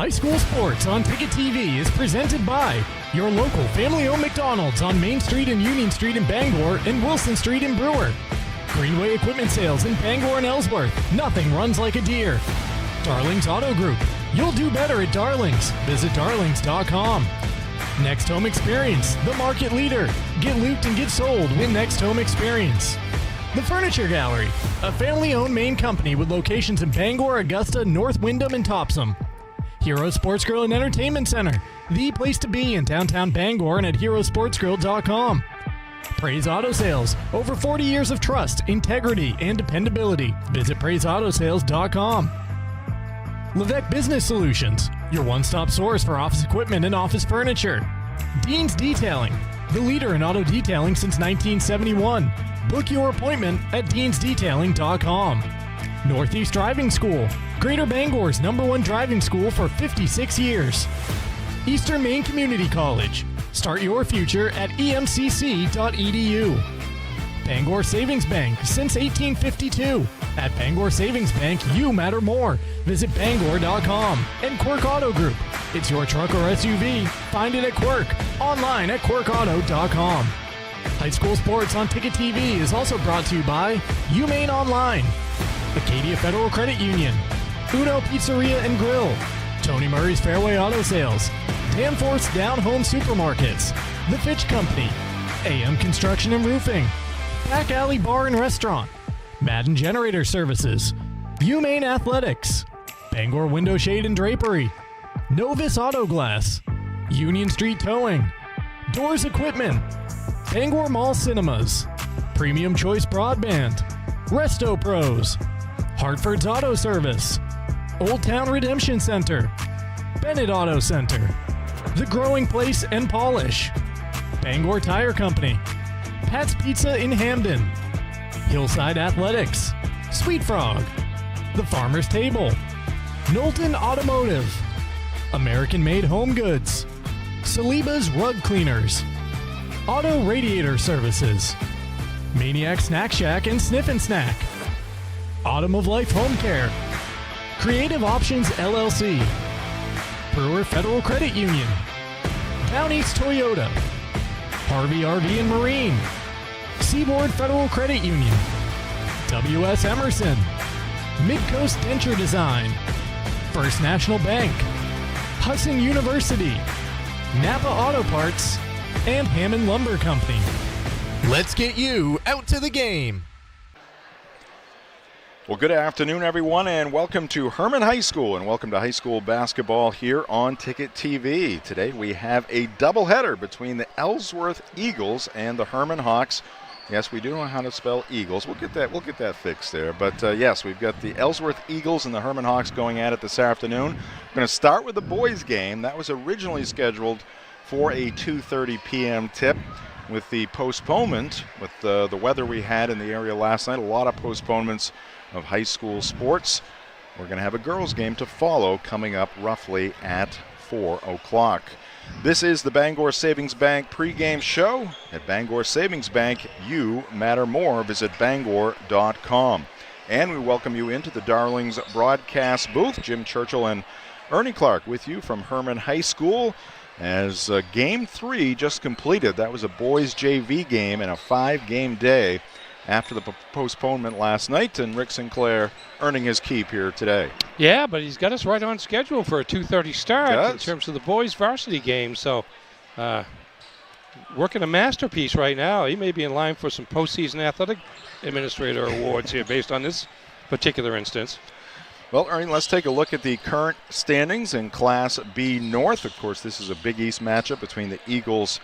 High school sports on Ticket TV is presented by your local family-owned McDonald's on Main Street and Union Street in Bangor and Wilson Street in Brewer. Greenway Equipment Sales in Bangor and Ellsworth. Nothing runs like a deer. Darlings Auto Group. You'll do better at Darlings. Visit darlings.com. Next Home Experience, the market leader. Get looped and get sold with Next Home Experience. The Furniture Gallery, a family-owned Maine company with locations in Bangor, Augusta, North Windham, and Topsom. Hero Sports Grill and Entertainment Center, the place to be in downtown Bangor and at herosportsgrill.com. Praise Auto Sales, over 40 years of trust, integrity, and dependability. Visit praiseautosales.com. Levesque Business Solutions, your one-stop source for office equipment and office furniture. Dean's Detailing, the leader in auto detailing since 1971. Book your appointment at deansdetailing.com. Northeast Driving School, Greater Bangor's #1 driving school for 56 years. Eastern Maine Community College, start your future at emcc.edu. Bangor Savings Bank, since 1852. At Bangor Savings Bank, you matter more. Visit bangor.com. And Quirk Auto Group, it's your truck or SUV. Find it at Quirk, online at quirkauto.com. High school sports on Ticket TV is also brought to you by UMaine Online, Acadia Federal Credit Union, Uno Pizzeria and Grill, Tony Murray's Fairway Auto Sales, Danforth's Down Home Supermarkets, The Fitch Company, AM Construction and Roofing, Back Alley Bar and Restaurant, Madden Generator Services, UMaine Athletics, Bangor Window Shade and Drapery, Novus Auto Glass, Union Street Towing, Doors Equipment, Bangor Mall Cinemas, Premium Choice Broadband, Resto Pros, Hartford's Auto Service, Old Town Redemption Center, Bennett Auto Center, The Growing Place and Polish, Bangor Tire Company, Pat's Pizza in Hamden, Hillside Athletics, Sweet Frog, The Farmer's Table, Knowlton Automotive, American Made Home Goods, Saliba's Rug Cleaners, Auto Radiator Services, Maniac Snack Shack and Sniff and Snack, Autumn of Life Home Care, Creative Options LLC, Brewer Federal Credit Union, Down East Toyota, Harvey RV and Marine, Seaboard Federal Credit Union, W.S. Emerson, Midcoast Denture Design, First National Bank, Hudson University, Napa Auto Parts, and Hammond Lumber Company. Let's get you out to the game. Well, good afternoon, everyone, and welcome to Hermon High School, and welcome to high school basketball here on Ticket TV. Today we have a doubleheader between the Ellsworth Eagles and the Hermon Hawks. Yes, we do know how to spell Eagles. We'll get that fixed there. But yes, we've got the Ellsworth Eagles and the Hermon Hawks going at it this afternoon. We're going to start with the boys' game. That was originally scheduled for a 2:30 p.m. tip. With the postponement, with the weather we had in the area last night, a lot of postponements of high school sports. We're going to have a girls' game to follow coming up roughly at 4 o'clock. This is the Bangor Savings Bank pregame show. At Bangor Savings Bank, you matter more. Visit bangor.com. And we welcome you into the Darlings broadcast booth. Jim Churchill and Ernie Clark with you from Hermon High School. As Game 3 just completed. That was a boys JV game and a 5-game day after the postponement last night, and Rick Sinclair earning his keep here today. Yeah, but he's got us right on schedule for a 2:30 start in terms of the boys varsity game. So working a masterpiece right now. He may be in line for some postseason athletic administrator awards here based on this particular instance. Well, Ernie, let's take a look at the current standings in Class B North. Of course, this is a Big East matchup between the Eagles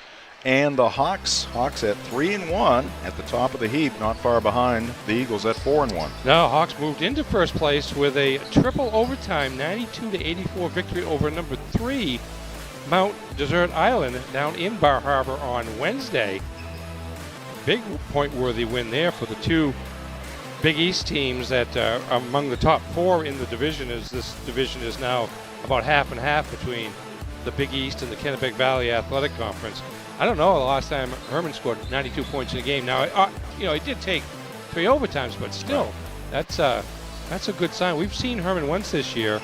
and the Hawks. Hawks at 3-1 at the top of the heap, not far behind the Eagles at 4-1. No, Hawks moved into first place with a triple overtime 92-84 victory over number 3 Mount Desert Island down in Bar Harbor on Wednesday. Big point-worthy win there for the two Big East teams that are among the top 4 in the division, as this division is now about half and half between the Big East and the Kennebec Valley Athletic Conference. I don't know the last time Hermon scored 92 points in a game. Now, it did take 3 overtimes, but still, that's a good sign. We've seen Hermon once this year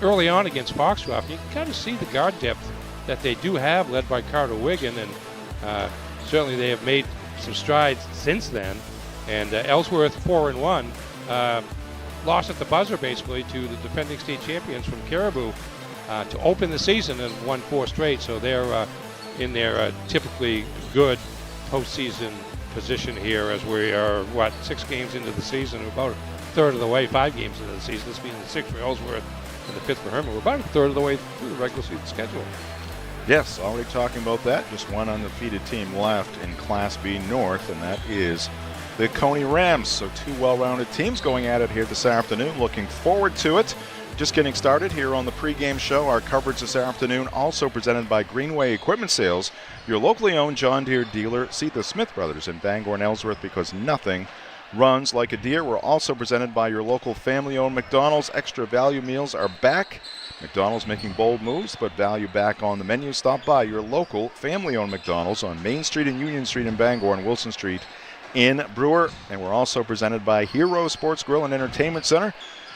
early on against Foxcroft. You can kind of see the guard depth that they do have, led by Carter Wiggin, and certainly they have made some strides since then. And Ellsworth 4-1, lost at the buzzer basically to the defending state champions from Caribou to open the season, and won 4 straight. So they're in their typically good postseason position here, as we are 6 games into the season, about a third of the way, 5 games into the season. This being the 6th for Ellsworth and the 5th for Hermon. We're about a third of the way through the regular season schedule. Yes, already talking about that. Just one undefeated team left in Class B North, and that is the Coney Rams. So 2 well-rounded teams going at it here this afternoon. Looking forward to it. Just getting started here on the pregame show. Our coverage this afternoon also presented by Greenway Equipment Sales, your locally owned John Deere dealer. See the Smith Brothers in Bangor and Ellsworth, because nothing runs like a Deere. We're also presented by your local family-owned McDonald's. Extra value meals are back. McDonald's making bold moves, but value back on the menu. Stop by your local family-owned McDonald's on Main Street and Union Street in Bangor and Wilson Street in Brewer. And we're also presented by Hero Sports Grill and Entertainment Center.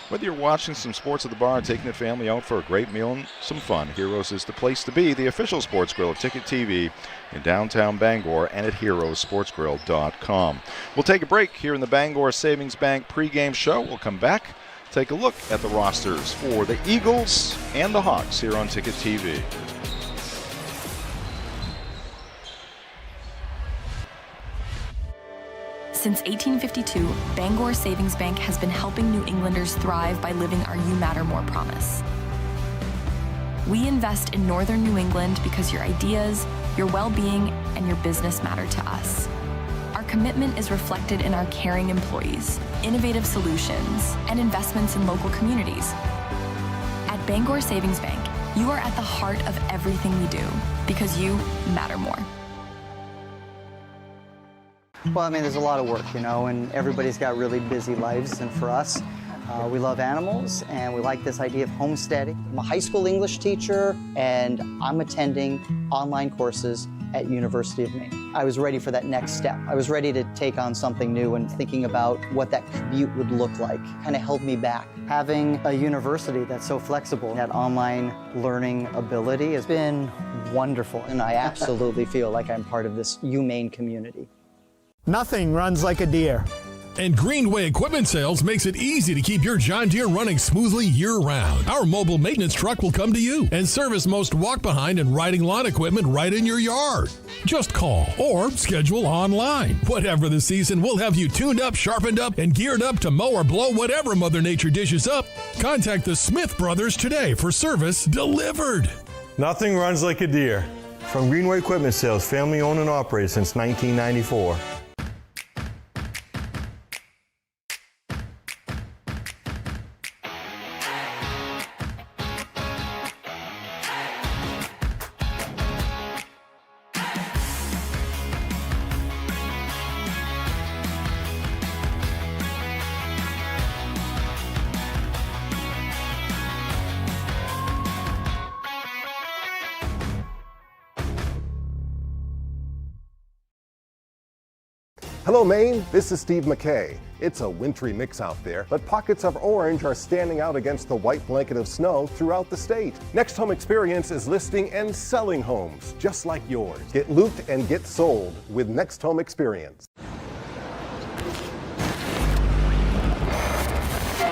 Whether you're watching some sports at the bar or taking the family out for a great meal and some fun, Heroes is the place to be. The official sports grill of Ticket TV in downtown Bangor and at herosportsgrill.com. We'll take a break here in the Bangor Savings Bank pregame show. We'll come back, take a look at the rosters for the Eagles and the Hawks here on Ticket TV. Since 1852, Bangor Savings Bank has been helping New Englanders thrive by living our You Matter More promise. We invest in Northern New England because your ideas, your well-being, and your business matter to us. Our commitment is reflected in our caring employees, innovative solutions, and investments in local communities. At Bangor Savings Bank, you are at the heart of everything we do because you matter more. Well, I mean, there's a lot of work, and everybody's got really busy lives. And for us, we love animals, and we like this idea of homesteading. I'm a high school English teacher, and I'm attending online courses at University of Maine. I was ready for that next step. I was ready to take on something new, and thinking about what that commute would look like kind of held me back. Having a university that's so flexible, that online learning ability has been wonderful, and I absolutely feel like I'm part of this UMaine community. Nothing runs like a Deere. And Greenway Equipment Sales makes it easy to keep your John Deere running smoothly year-round. Our mobile maintenance truck will come to you and service most walk-behind and riding lawn equipment right in your yard. Just call or schedule online. Whatever the season, we'll have you tuned up, sharpened up, and geared up to mow or blow whatever Mother Nature dishes up. Contact the Smith Brothers today for service delivered. Nothing runs like a Deere. From Greenway Equipment Sales, family owned and operated since 1994. Hello Maine, this is Steve McKay. It's a wintry mix out there, but pockets of orange are standing out against the white blanket of snow throughout the state. Next Home Experience is listing and selling homes just like yours. Get looped and get sold with Next Home Experience.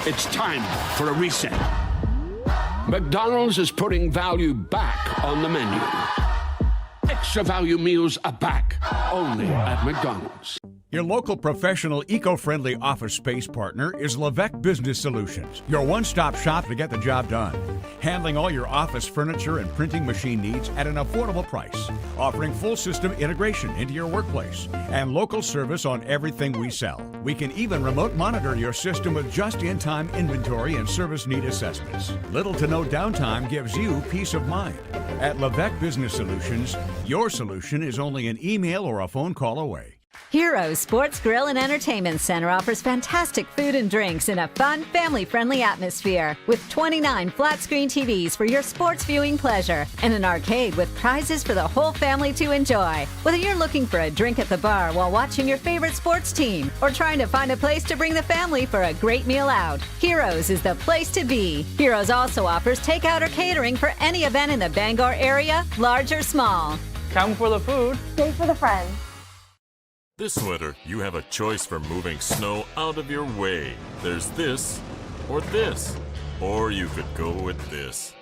It's time for a reset. McDonald's is putting value back on the menu. Extra value meals are back, only at McDonald's. Your local professional, eco-friendly office space partner is Levesque Business Solutions, your one-stop shop to get the job done. Handling all your office furniture and printing machine needs at an affordable price. Offering full system integration into your workplace and local service on everything we sell. We can even remote monitor your system with just-in-time inventory and service need assessments. Little to no downtime gives you peace of mind. At Levesque Business Solutions, your solution is only an email or a phone call away. Heroes Sports Grill and Entertainment Center offers fantastic food and drinks in a fun, family-friendly atmosphere with 29 flat-screen TVs for your sports viewing pleasure and an arcade with prizes for the whole family to enjoy. Whether you're looking for a drink at the bar while watching your favorite sports team or trying to find a place to bring the family for a great meal out, Heroes is the place to be. Heroes also offers takeout or catering for any event in the Bangor area, large or small. Come for the food, stay for the friends. This winter, you have a choice for moving snow out of your way. There's this, or you could go with this.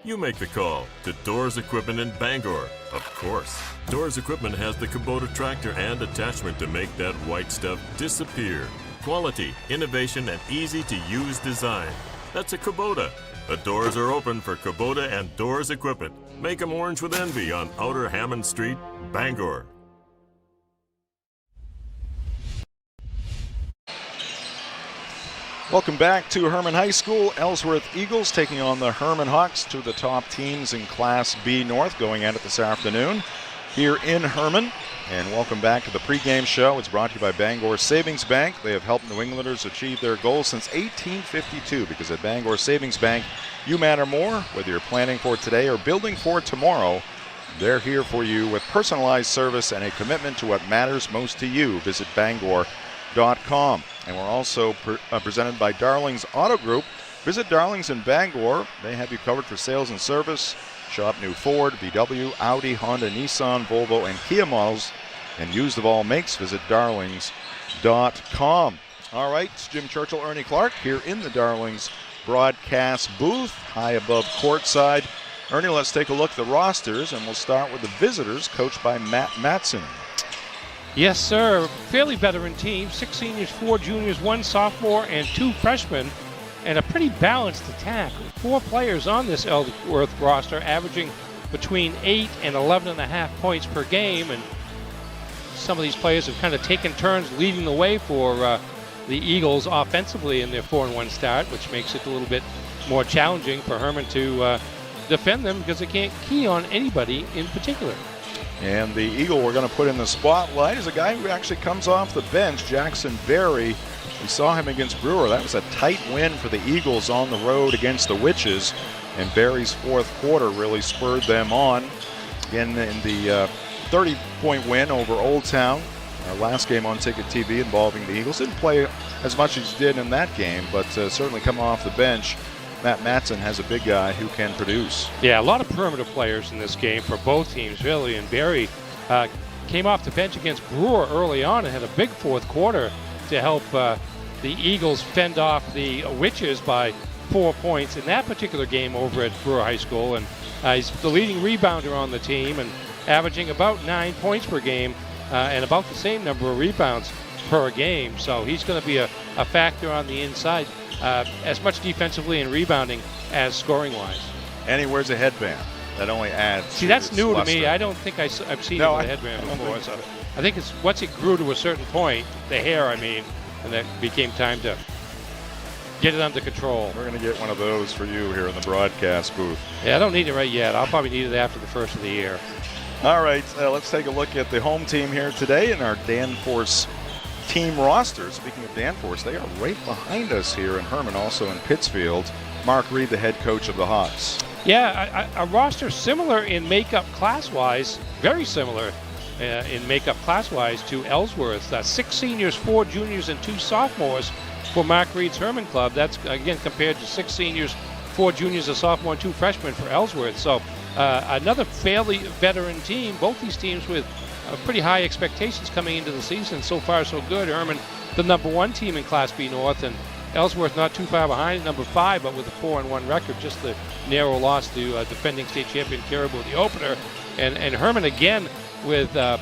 You make the call to Doors Equipment in Bangor, of course. Doors Equipment has the Kubota tractor and attachment to make that white stuff disappear. Quality, innovation, and easy-to-use design. That's a Kubota. The doors are open for Kubota and Doors Equipment. Make them orange with envy on Outer Hammond Street, Bangor. Welcome back to Hermon High School. Ellsworth Eagles taking on the Hermon Hawks, two of the top teams in Class B North, going at it this afternoon here in Hermon. And welcome back to the pregame show. It's brought to you by Bangor Savings Bank. They have helped New Englanders achieve their goals since 1852 because at Bangor Savings Bank, you matter more. Whether you're planning for today or building for tomorrow, they're here for you with personalized service and a commitment to what matters most to you. Visit Bangor.com. And we're also presented by Darling's Auto Group. Visit Darling's in Bangor. They have you covered for sales and service. Shop new Ford, VW, Audi, Honda, Nissan, Volvo, and Kia models. And used of all makes, visit Darlings.com. All right, it's Jim Churchill, Ernie Clark here in the Darlings broadcast booth, high above courtside. Ernie, let's take a look at the rosters, and we'll start with the visitors, coached by Matt Matson. Yes, sir. Fairly veteran team. 6 seniors, 4 juniors, 1 sophomore, and 2 freshmen. And a pretty balanced attack. 4 players on this Ellsworth roster, averaging between 8 and 11.5 points per game. And some of these players have kind of taken turns leading the way for the Eagles offensively in their 4-1 start, which makes it a little bit more challenging for Hermon to defend them because they can't key on anybody in particular. And the Eagle we're going to put in the spotlight is a guy who actually comes off the bench, Jackson Berry. We saw him against Brewer. That was a tight win for the Eagles on the road against the Witches. And Berry's fourth quarter really spurred them on. Again, in the 30-point win over Old Town. Our last game on Ticket TV involving the Eagles. Didn't play as much as he did in that game, but certainly coming off the bench. Matt Matson has a big guy who can produce. Yeah, a lot of perimeter players in this game for both teams, really. And Barry came off the bench against Brewer early on and had a big fourth quarter to help the Eagles fend off the Witches by 4 points in that particular game over at Brewer High School. And he's the leading rebounder on the team and averaging about 9 points per game and about the same number of rebounds per game. So he's going to be a factor on the inside. As much defensively and rebounding as scoring-wise. And he wears a headband. That only adds. See, that's new to me. I don't think I've seen him with a headband before. So I think it's once it grew to a certain point, the hair, I mean, and that became time to get it under control. We're going to get one of those for you here in the broadcast booth. Yeah, I don't need it right yet. I'll probably need it after the first of the year. All right, let's take a look at the home team here today in our Danforth team roster. Speaking of Danforth, they are right behind us here in Hermon, also in Pittsfield. Mark Reed, the head coach of the Hawks. Yeah, a roster similar in makeup class-wise, very similar in makeup class-wise to Ellsworth. 6 seniors, 4 juniors, and 2 sophomores for Mark Reed's Hermon club. That's, again, compared to 6 seniors, 4 juniors, a sophomore, and 2 freshmen for Ellsworth. So another fairly veteran team. Both these teams with pretty high expectations coming into the season. So far, so good. Hermon, the #1 team in Class B North, and Ellsworth not too far behind, #5, but with a 4-1 record. Just the narrow loss to defending state champion Caribou, the opener. And Hermon again with a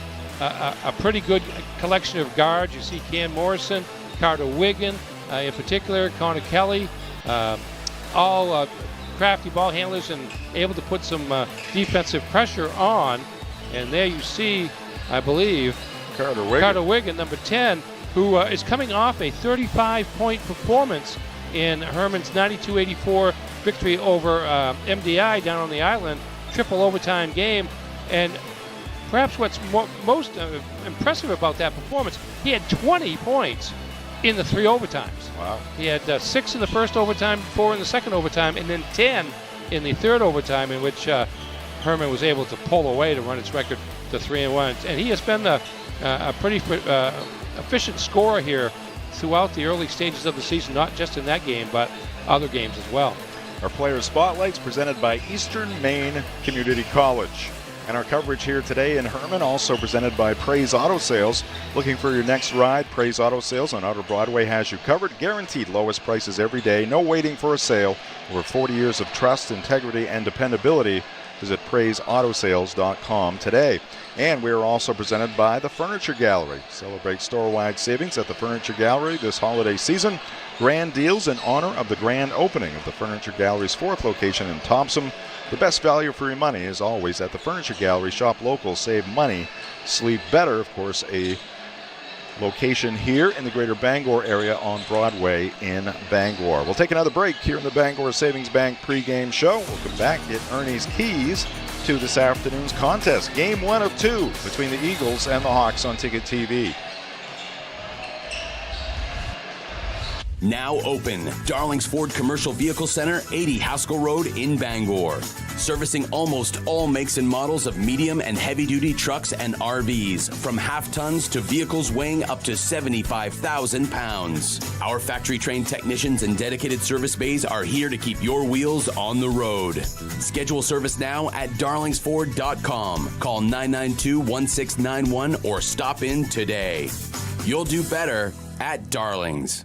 pretty good collection of guards. You see Cam Morrison, Carter Wiggin, in particular, Connor Kelly, all crafty ball handlers and able to put some defensive pressure on. And there you see, I believe, Carter Wiggin, #10, who is coming off a 35-point performance in Hermon's 92-84 victory over MDI down on the island, triple overtime game. And perhaps what's most impressive about that performance, he had 20 points in the 3 overtimes. Wow. He had 6 in the first overtime, 4 in the second overtime, and then 10 in the third overtime, in which Hermon was able to pull away to run its record to 3-1. And he has been a pretty efficient scorer here throughout the early stages of the season, not just in that game, but other games as well. Our Player Spotlights presented by Eastern Maine Community College. And our coverage here today in Hermon also presented by Praise Auto Sales. Looking for your next ride? Praise Auto Sales on Outer Broadway has you covered. Guaranteed lowest prices every day. No waiting for a sale. Over 40 years of trust, integrity, and dependability. Visit PraiseAutoSales.com today. And we are also presented by the Furniture Gallery. Celebrate store-wide savings at the Furniture Gallery this holiday season. Grand deals in honor of the grand opening of the Furniture Gallery's 4th location in Thompson. The best value for your money is always at the Furniture Gallery. Shop local, save money, sleep better. Of course, a location here in the greater Bangor area on Broadway in Bangor. We'll take another break here in the Bangor Savings Bank pregame show. We'll come back, get Ernie's keys to this afternoon's contest. Game 1 of 2 between the Eagles and the Hawks on Ticket TV. Now open. Darling's Ford Commercial Vehicle Center, 80 Haskell Road in Bangor. Servicing almost all makes and models of medium and heavy-duty trucks and RVs, from half-tons to vehicles weighing up to 75,000 pounds. Our factory-trained technicians and dedicated service bays are here to keep your wheels on the road. Schedule service now at darlingsford.com. Call 992-1691 or stop in today. You'll do better at Darlings.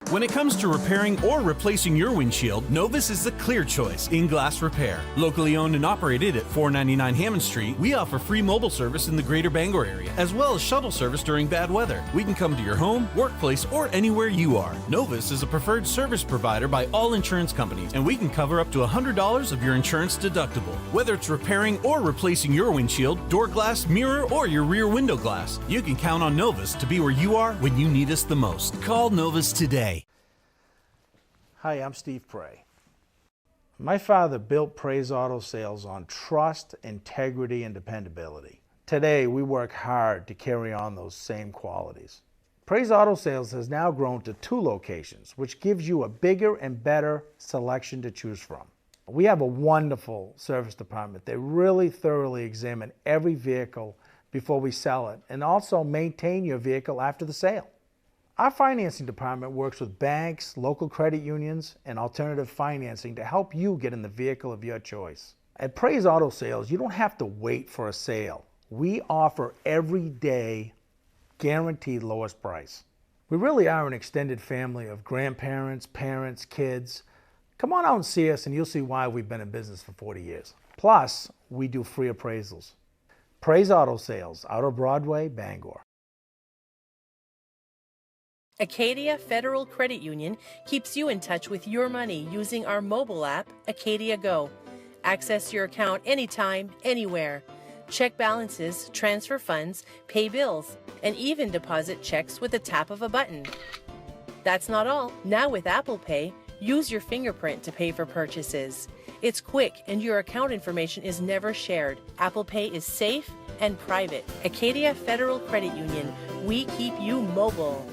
When it comes to repairing or replacing your windshield, Novus is the clear choice in glass repair. Locally owned and operated at 499 Hammond Street, we offer free mobile service in the greater Bangor area, as well as shuttle service during bad weather. We can come to your home, workplace, or anywhere you are. Novus is a preferred service provider by all insurance companies, and we can cover up to $100 of your insurance deductible. Whether it's repairing or replacing your windshield, door glass, mirror, or your rear window glass, you can count on Novus to be where you are when you need us the most. Call Novus today. Hi, I'm Steve Prey. My father built Praise Auto Sales on trust, integrity, and dependability. Today, we work hard to carry on those same qualities. Praise Auto Sales has now grown to 2 locations, which gives you a bigger and better selection to choose from. We have a wonderful service department. They really thoroughly examine every vehicle before we sell it and also maintain your vehicle after the sale. Our financing department works with banks, local credit unions, and alternative financing to help you get in the vehicle of your choice. At Praise Auto Sales, you don't have to wait for a sale. We offer every day guaranteed lowest price. We really are an extended family of grandparents, parents, kids. Come on out and see us and you'll see why we've been in business for 40 years. Plus, we do free appraisals. Praise Auto Sales, Outer Broadway, Bangor. Acadia Federal Credit Union keeps you in touch with your money using our mobile app, Acadia Go. Access your account anytime, anywhere. Check balances, transfer funds, pay bills, and even deposit checks with the tap of a button. That's not all. Now with Apple Pay, use your fingerprint to pay for purchases. It's quick and your account information is never shared. Apple Pay is safe and private. Acadia Federal Credit Union. We keep you mobile.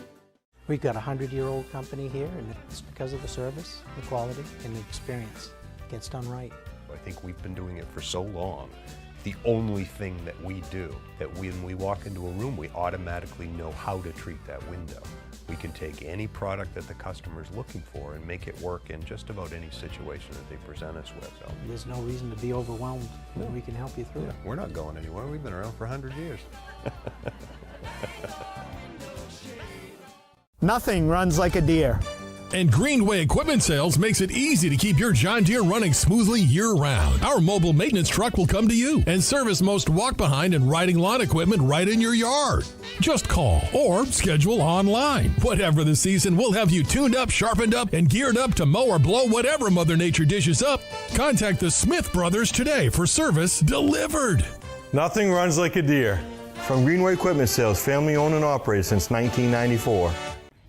We've got a 100-year-old company here, and it's because of the service, the quality, and the experience. It gets done right. I think we've been doing it for so long. The only thing that we do, that when we walk into a room, we automatically know how to treat that window. We can take any product that the customer's looking for and make it work in just about any situation that they present us with. So there's no reason to be overwhelmed. No. We can help you through it. We're not going anywhere. We've been around for 100 years. Nothing runs like a deer. And Greenway Equipment Sales makes it easy to keep your John Deere running smoothly year-round. Our mobile maintenance truck will come to you and service most walk-behind and riding lawn equipment right in your yard. Just call or schedule online. Whatever the season, we'll have you tuned up, sharpened up, and geared up to mow or blow whatever Mother Nature dishes up. Contact the Smith Brothers today for service delivered. Nothing runs like a deer. From Greenway Equipment Sales, family owned and operated since 1994.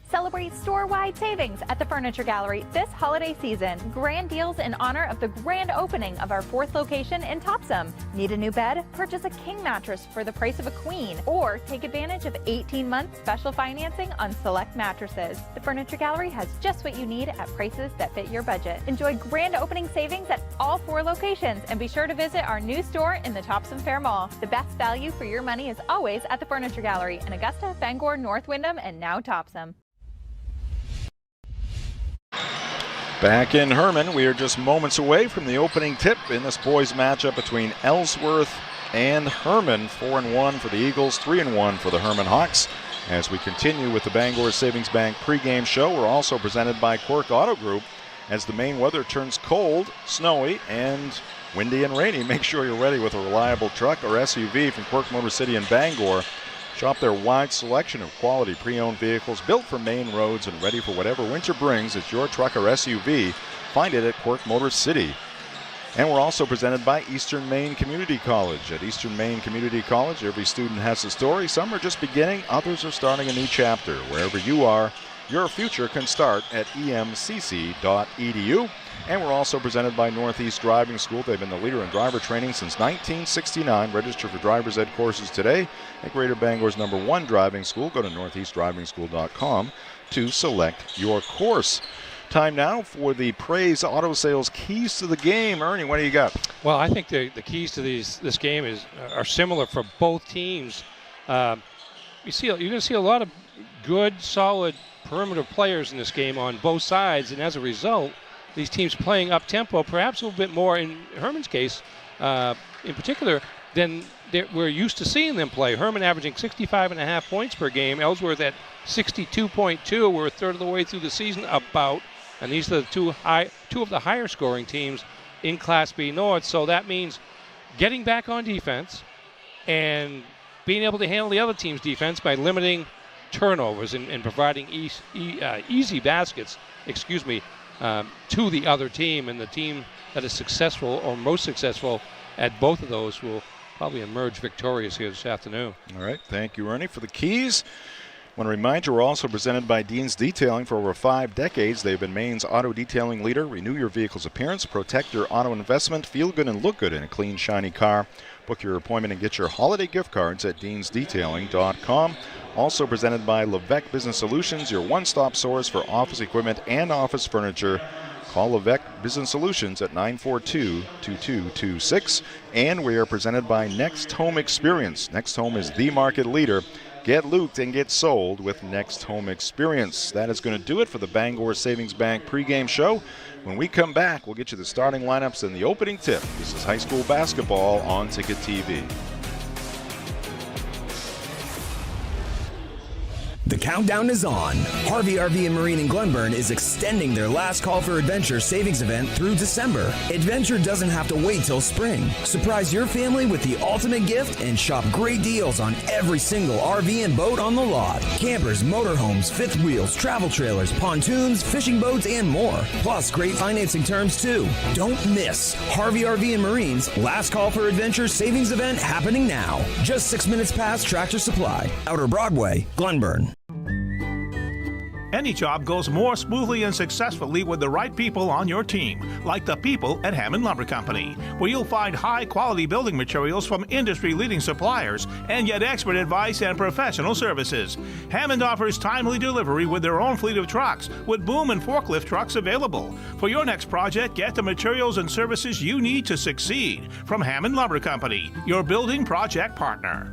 Celebrate Celebrate store-wide savings at the Furniture Gallery this holiday season. Grand deals in honor of the grand opening of our 4th location in Topsom. Need a new bed? Purchase a king mattress for the price of a queen, or take advantage of 18-month special financing on select mattresses. The Furniture Gallery has just what you need at prices that fit your budget. Enjoy grand opening savings at all 4 locations, and be sure to visit our new store in the Topsom Fair Mall. The best value for your money is always at the Furniture Gallery in Augusta, Bangor, North Windham, and now Topsom. Back in Hermon, we are just moments away from the opening tip in this boys matchup between Ellsworth and Hermon. 4-1 for the Eagles, 3-1 for the Hermon Hawks. As we continue with the Bangor Savings Bank pregame show, we're also presented by Quirk Auto Group. As the Maine weather turns cold, snowy, and windy and rainy, make sure you're ready with a reliable truck or SUV from Quirk Motor City in Bangor. Shop their wide selection of quality pre-owned vehicles built for Maine roads and ready for whatever winter brings. It's your truck or SUV. Find it at Quirk Motor City. And we're also presented by Eastern Maine Community College. At Eastern Maine Community College, every student has a story. Some are just beginning, others are starting a new chapter. Wherever you are, your future can start at emcc.edu. And we're also presented by Northeast Driving School. They've been the leader in driver training since 1969. Register for driver's ed courses today at Greater Bangor's #1 driving school. Go to northeastdrivingschool.com to select your course. Time now for the Praise Auto Sales keys to the game. Ernie, what do you got? Well, I think the keys to this game are similar for both teams. You're going to see a lot of good, solid perimeter players in this game on both sides, and as a result, these teams playing up tempo, perhaps a little bit more in Hermon's case, in particular, than we're used to seeing them play. Hermon averaging 65.5 points per game. Ellsworth at 62.2. We're a third of the way through the season about, and these are the two of the higher scoring teams in Class B North. So that means getting back on defense and being able to handle the other team's defense by limiting turnovers and providing easy baskets, to the other team, and the team that is successful or most successful at both of those will probably emerge victorious here this afternoon. All right, thank you, Ernie, for the keys. I want to remind you, we're also presented by Dean's Detailing. For over 5 decades, they've been Maine's auto detailing leader. Renew your vehicle's appearance, protect your auto investment, feel good and look good in a clean, shiny car. Book your appointment and get your holiday gift cards at deansdetailing.com. Also presented by Levesque Business Solutions, your one-stop source for office equipment and office furniture. Call Levesque Business Solutions at 942-2226. And we are presented by Next Home Experience. Next Home is the market leader. Get looped and get sold with Next Home Experience. That is going to do it for the Bangor Savings Bank pregame show. When we come back, we'll get you the starting lineups and the opening tip. This is high school basketball on Ticket TV. The countdown is on. Harvey RV and Marine in Glenburn is extending their last call for adventure savings event through December. Adventure doesn't have to wait till spring. Surprise your family with the ultimate gift and shop great deals on every single RV and boat on the lot. Campers, motorhomes, fifth wheels, travel trailers, pontoons, fishing boats, and more. Plus great financing terms too. Don't miss Harvey RV and Marine's last call for adventure savings event happening now. Just 6 minutes past Tractor Supply, Outer Broadway, Glenburn. Any job goes more smoothly and successfully with the right people on your team, like the people at Hermon Lumber Company, where you'll find high-quality building materials from industry-leading suppliers and get expert advice and professional services. Hermon offers timely delivery with their own fleet of trucks, with boom and forklift trucks available. For your next project, get the materials and services you need to succeed from Hermon Lumber Company, your building project partner.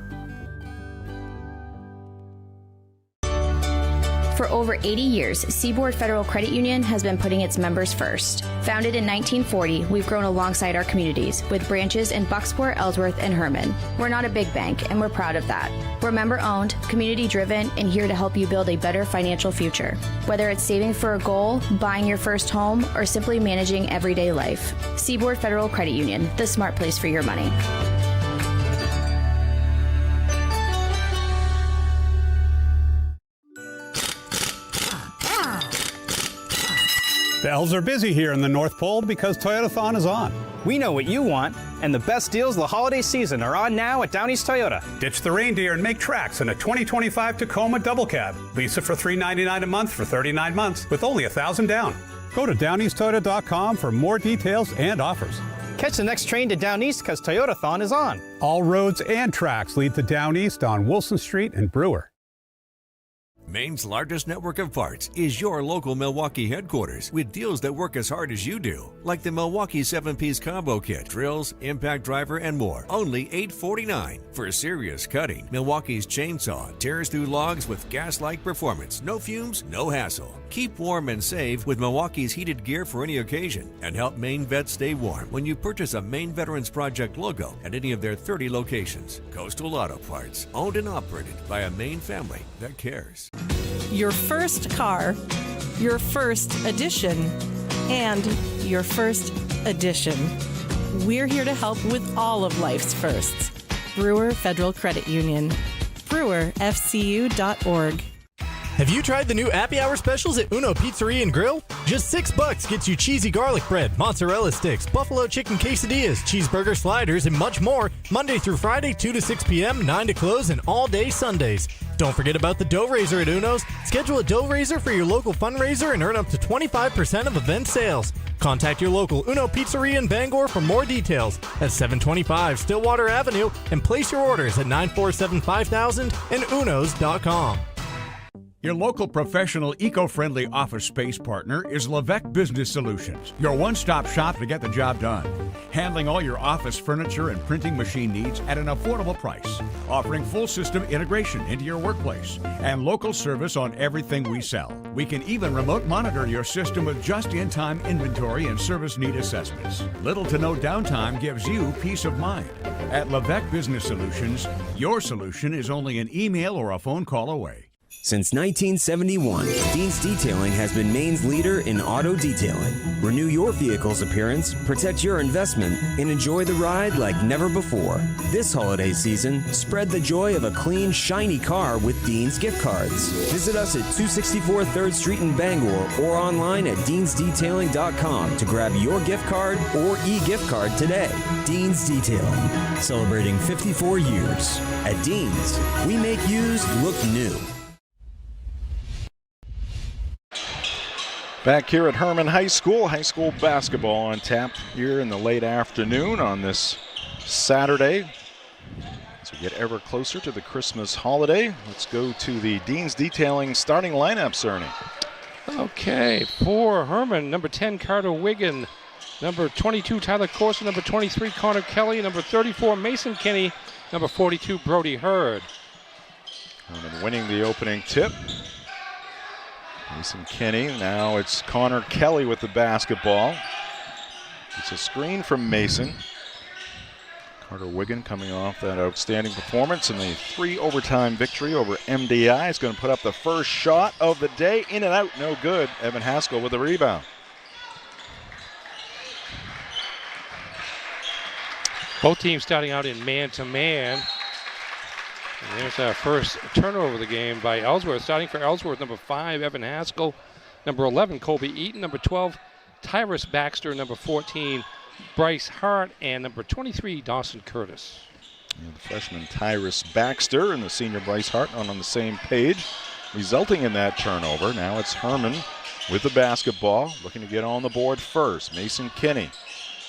For over 80 years, Seaboard Federal Credit Union has been putting its members first. Founded in 1940, we've grown alongside our communities with branches in Bucksport, Ellsworth, and Hermon. We're not a big bank, and we're proud of that. We're member-owned, community-driven, and here to help you build a better financial future. Whether it's saving for a goal, buying your first home, or simply managing everyday life. Seaboard Federal Credit Union, the smart place for your money. The elves are busy here in the North Pole because Toyotathon is on. We know what you want. And the best deals of the holiday season are on now at Down East Toyota. Ditch the reindeer and make tracks in a 2025 Tacoma double cab. Lease it for $399 a month for 39 months with only $1,000 down. Go to downeasttoyota.com for more details and offers. Catch the next train to Down East because Toyotathon is on. All roads and tracks lead to Down East on Wilson Street and Brewer. Maine's largest network of parts is your local Milwaukee headquarters with deals that work as hard as you do. Like the Milwaukee 7-piece combo kit, drills, impact driver, and more. Only $849. For serious cutting, Milwaukee's chainsaw tears through logs with gas-like performance. No fumes, no hassle. Keep warm and save with Milwaukee's heated gear for any occasion. And help Maine vets stay warm when you purchase a Maine Veterans Project logo at any of their 30 locations. Coastal Auto Parts, owned and operated by a Maine family that cares. Your first car, your first edition, and your first edition. We're here to help with all of life's firsts. Brewer Federal Credit Union. BrewerFCU.org. Have you tried the new Happy Hour specials at Uno Pizzeria and Grill? Just $6 gets you cheesy garlic bread, mozzarella sticks, buffalo chicken quesadillas, cheeseburger sliders, and much more. Monday through Friday, 2 to 6 p.m., 9 to close, and all day Sundays. Don't forget about the dough raiser at Uno's. Schedule a dough raiser for your local fundraiser and earn up to 25% of event sales. Contact your local Uno Pizzeria in Bangor for more details at 725 Stillwater Avenue and place your orders at 947-5000 and unos.com. Your local professional eco-friendly office space partner is Levesque Business Solutions, your one-stop shop to get the job done. Handling all your office furniture and printing machine needs at an affordable price. Offering full system integration into your workplace and local service on everything we sell. We can even remote monitor your system with just-in-time inventory and service need assessments. Little to no downtime gives you peace of mind. At Levesque Business Solutions, your solution is only an email or a phone call away. Since 1971, Dean's Detailing has been Maine's leader in auto detailing. Renew your vehicle's appearance, protect your investment, and enjoy the ride like never before. This holiday season, spread the joy of a clean, shiny car with Dean's gift cards. Visit us at 264 3rd Street in Bangor or online at deansdetailing.com to grab your gift card or e-gift card today. Dean's Detailing, celebrating 54 years. At Dean's, we make used look new. Back here at Hermon high school basketball on tap here in the late afternoon on this Saturday. As we get ever closer to the Christmas holiday, let's go to the Dean's Detailing starting lineups, Ernie. Okay, for Hermon, number 10, Carter Wiggin, number 22, Tyler Corson, number 23, Connor Kelly, number 34, Mason Kinney, number 42, Brody Hurd. Hermon winning the opening tip. Mason Kinney, now it's Connor Kelly with the basketball. It's a screen from Mason. Carter Wiggin coming off that outstanding performance in the 3 overtime victory over MDI. Is going to put up the first shot of the day, in and out, no good. Evan Haskell with the rebound. Both teams starting out in man-to-man. And there's our first turnover of the game by Ellsworth. Starting for Ellsworth, number 5, Evan Haskell. Number 11, Colby Eaton. Number 12, Tyrus Baxter. Number 14, Bryce Hart. And number 23, Dawson Curtis. And the freshman Tyrus Baxter and the senior Bryce Hart on the same page, resulting in that turnover. Now it's Hermon with the basketball, looking to get on the board first. Mason Kinney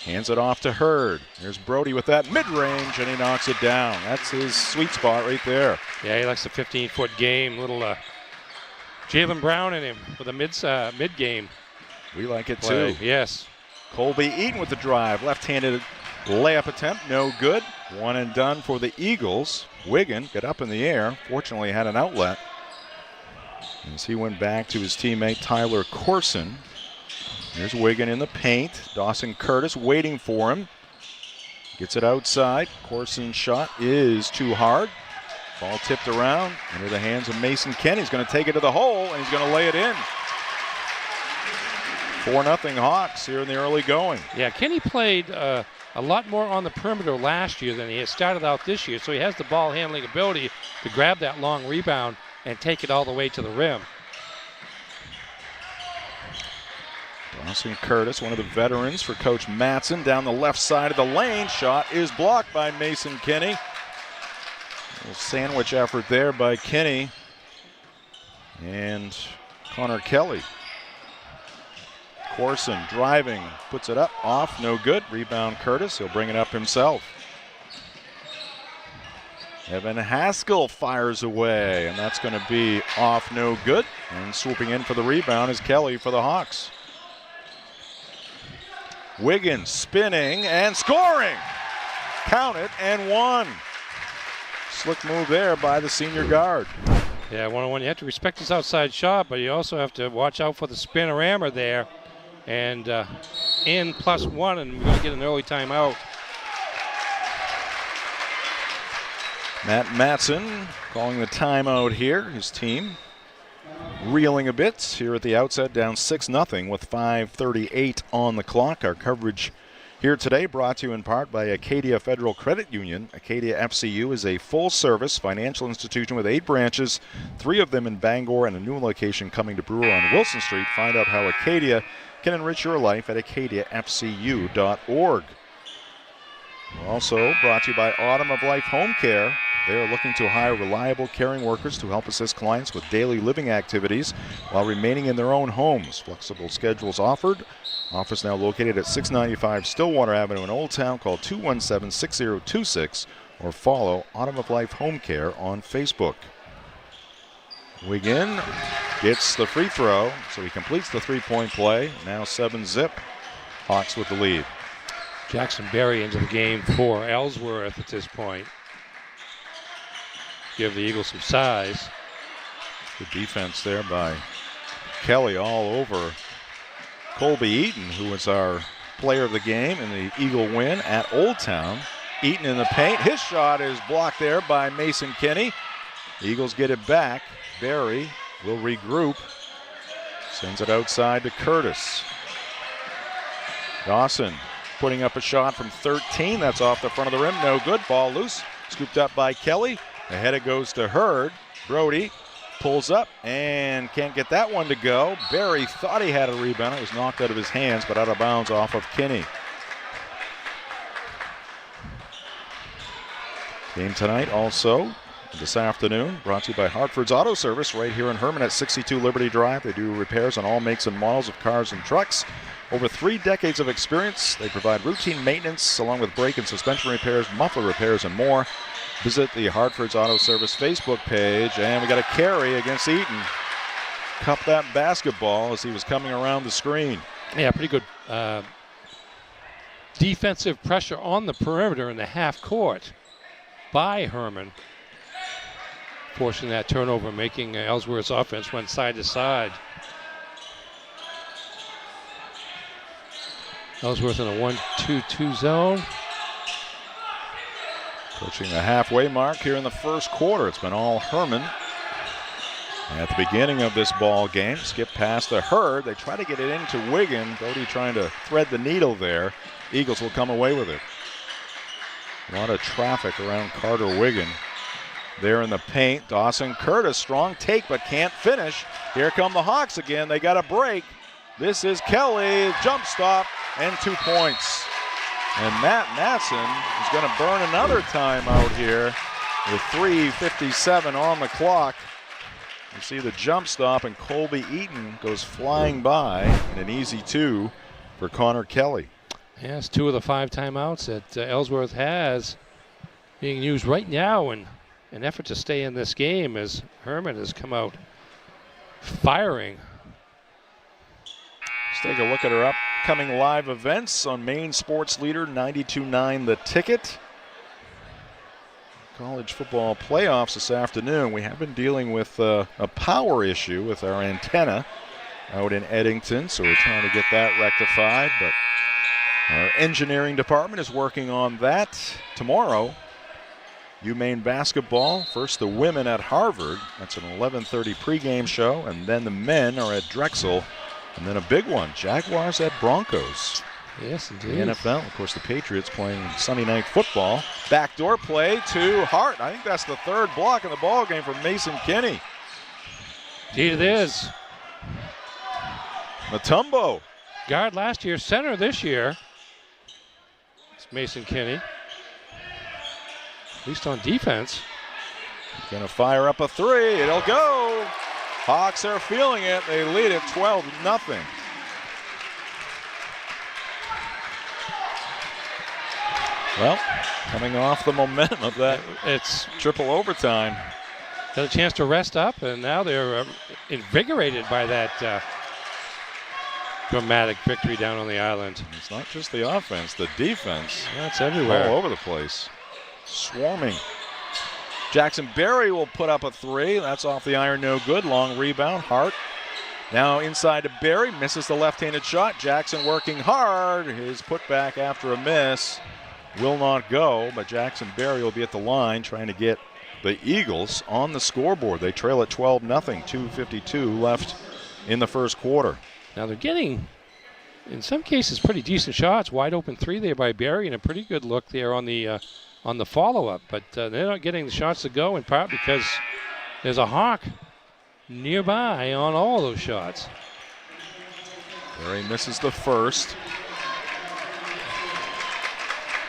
hands it off to Hurd. There's Brody with that mid-range, and he knocks it down. That's his sweet spot right there. Yeah, he likes the 15-foot game. Little Jalen Brown in him with a mid-game. We like it play. too. Yes. Colby Eaton with the drive. Left-handed layup attempt, no good. One and done for the Eagles. Wiggin got up in the air. Fortunately, had an outlet as he went back to his teammate Tyler Corson. Here's Wiggin in the paint. Dawson Curtis waiting for him. Gets it outside. Corson's shot is too hard. Ball tipped around into the hands of Mason Kinney. He's going to take it to the hole, and he's going to lay it in. 4-0 Hawks here in the early going. Yeah, Kinney played a lot more on the perimeter last year than he has started out this year, so he has the ball handling ability to grab that long rebound and take it all the way to the rim. Dawson Curtis, one of the veterans for Coach Matson, down the left side of the lane. Shot is blocked by Mason Kinney. A little sandwich effort there by Kinney and Connor Kelly. Corson driving, puts it up, off, no good. Rebound Curtis, he'll bring it up himself. Evan Haskell fires away, and that's going to be off, no good. And swooping in for the rebound is Kelly for the Hawks. Wiggins spinning and scoring. Count it, and one. Slick move there by the senior guard. Yeah, one-on-one. You have to respect his outside shot, but you also have to watch out for the spinorama there. And in +1, and we're going to get an early timeout. Matt Matson calling the timeout here. His team reeling a bit here at the outset, down 6-0 with 5:38 on the clock. Our coverage here today brought to you in part by Acadia Federal Credit Union. Acadia FCU is a full-service financial institution with 8 branches, 3 of them in Bangor and a new location coming to Brewer on Wilson Street. Find out how Acadia can enrich your life at acadiafcu.org. We're also brought to you by Autumn of Life Home Care. They are looking to hire reliable, caring workers to help assist clients with daily living activities while remaining in their own homes. Flexible schedules offered. Office now located at 695 Stillwater Avenue in Old Town. Call 217-6026 or follow Autumn of Life Home Care on Facebook. Wiggin gets the free throw, so he completes the three-point play. Now 7-zip. Hawks with the lead. Jackson Berry into the game for Ellsworth at this point. Give the Eagles some size. Good defense there by Kelly all over Colby Eaton, who was our player of the game in the Eagle win at Old Town. Eaton in the paint. His shot is blocked there by Mason Kinney. The Eagles get it back. Berry will regroup. Sends it outside to Curtis. Dawson putting up a shot from 13. That's off the front of the rim. No good. Ball loose. Scooped up by Kelly. Ahead it goes to Hurd. Brody pulls up and can't get that one to go. Berry thought he had a rebound. It was knocked out of his hands, but out of bounds off of Kinney. Game tonight also this afternoon brought to you by Hartford's Auto Service right here in Hermon at 62 Liberty Drive. They do repairs on all makes and models of cars and trucks. Over 3 decades of experience, they provide routine maintenance along with brake and suspension repairs, muffler repairs, and more. Visit the Hartford's Auto Service Facebook page, and we got a carry against Eaton. Cupped that basketball as he was coming around the screen. Yeah, pretty good defensive pressure on the perimeter in the half court by Hermon. Forcing that turnover, making Ellsworth's offense went side to side. Ellsworth in a 1-2-2 zone. Approaching the halfway mark here in the first quarter. It's been all Hermon. At the beginning of this ball game, skip past the Hurd. They try to get it into Wiggin. Brody trying to thread the needle there. Eagles will come away with it. A lot of traffic around Carter Wiggin. There in the paint, Dawson Curtis, strong take but can't finish. Here come the Hawks again. They got a break. This is Kelly, jump stop, and 2 points. And Matt Matson is going to burn another timeout here with 3:57 on the clock. You see the jump stop, and Colby Eaton goes flying by in an easy 2 for Connor Kelly. Yes, 2 of the 5 timeouts that Ellsworth has being used right now in an effort to stay in this game as Hermon has come out firing. Let's take a look at our upcoming live events on Maine Sports Leader 92.9 The Ticket. College football playoffs this afternoon. We have been dealing with a power issue with our antenna out in Eddington, so we're trying to get that rectified, but our engineering department is working on that. Tomorrow, UMaine basketball, first the women at Harvard. That's an 11:30 pregame show, and then the men are at Drexel. And then a big one, Jaguars at Broncos. Yes, indeed. The NFL, of course, the Patriots playing Sunday night football. Backdoor play to Hart. I think that's the 3rd block in the ball game for Mason Kinney. Indeed it is. Mutombo guard last year, center this year. It's Mason Kinney. At least on defense. Going to fire up a three. It'll go. Hawks are feeling it. They lead it 12-0. Well, coming off the momentum of that it's triple overtime. Got a chance to rest up, and now they're invigorated by that dramatic victory down on the island. It's not just the offense, the defense. That's everywhere. All over the place. Swarming. Jackson Berry will put up a three. That's off the iron, no good. Long rebound. Hart now inside to Berry. Misses the left-handed shot. Jackson working hard. His putback after a miss will not go, but Jackson Berry will be at the line trying to get the Eagles on the scoreboard. They trail at 12-0. 2:52 left in the first quarter. Now they're getting, in some cases, pretty decent shots. Wide open three there by Berry, and a pretty good look there on the follow-up. But they're not getting the shots to go, in part because there's a Hawk nearby on all those shots. Berry misses the first.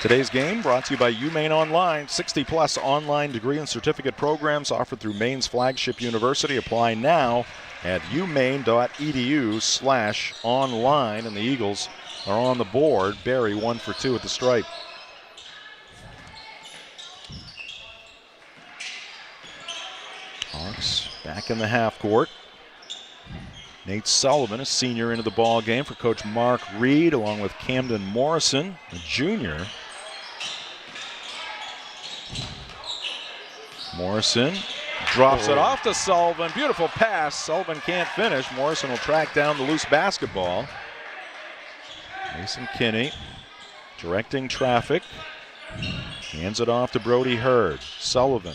Today's game brought to you by UMaine Online. 60-plus online degree and certificate programs offered through Maine's flagship university. Apply now at umaine.edu/online. And the Eagles are on the board. Berry 1 for 2 at the stripe. Hawks back in the half court. Nate Sullivan, a senior, into the ball game for Coach Mark Reed, along with Camden Morrison, a junior. Morrison drops it off to Sullivan. Beautiful pass. Sullivan can't finish. Morrison will track down the loose basketball. Mason Kinney directing traffic. Hands it off to Brody Hurd. Sullivan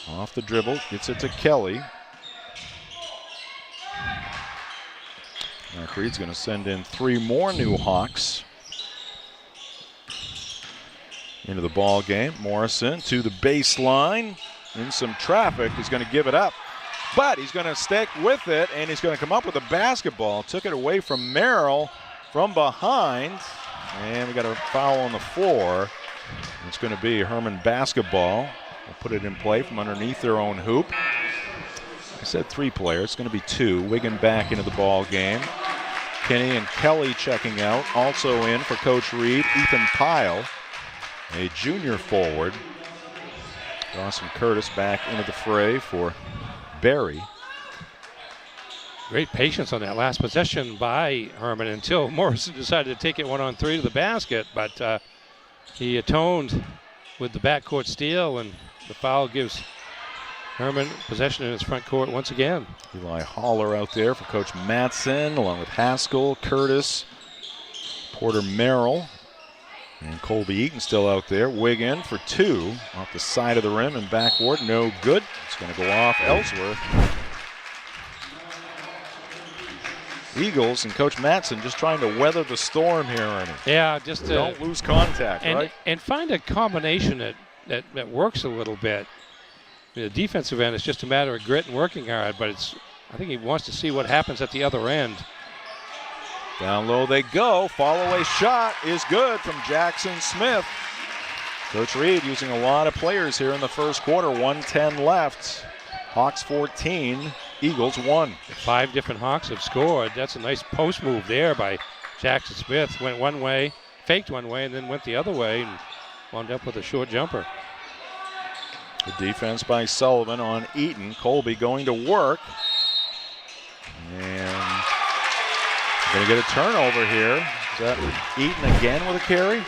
off the dribble. Gets it to Kelly. Mark Reed's going to send in 3 more new Hawks into the ball game. Morrison to the baseline. In some traffic. He's going to give it up. But he's going to stick with it, and he's going to come up with a basketball. Took it away from Merrill from behind. And we got a foul on the floor. It's going to be Hermon basketball. We'll put it in play from underneath their own hoop. I said 3 players. It's going to be 2. Wigan back into the ball game. Kinney and Kelly checking out. Also in for Coach Reed, Ethan Pyle, a junior forward. Dawson Curtis back into the fray for Berry. Great patience on that last possession by Hermon until Morrison decided to take it 1-on-3 to the basket, but he atoned with the backcourt steal, and the foul gives Hermon possession in his front court once again. Eli Haller out there for Coach Matson, along with Haskell, Curtis, Porter Merrill, and Colby Eaton still out there. Wigan for 2 off the side of the rim and backboard. No good. It's going to go off Ellsworth. Eagles and Coach Matson just trying to weather the storm here, Ernie. Yeah, just don't lose contact, right? And find a combination that works a little bit. The defensive end is just a matter of grit and working hard, but I think he wants to see what happens at the other end. Down low they go. Fall-away shot is good from Jackson Smith. Coach Reed using a lot of players here in the first quarter. 1:10 left. Hawks 14, Eagles 1. 5 different Hawks have scored. That's a nice post move there by Jackson Smith. Went one way, faked one way, and then went the other way and wound up with a short jumper. The defense by Sullivan on Eaton. Colby going to work. And going to get a turnover here. Is that Eaton again with a carry?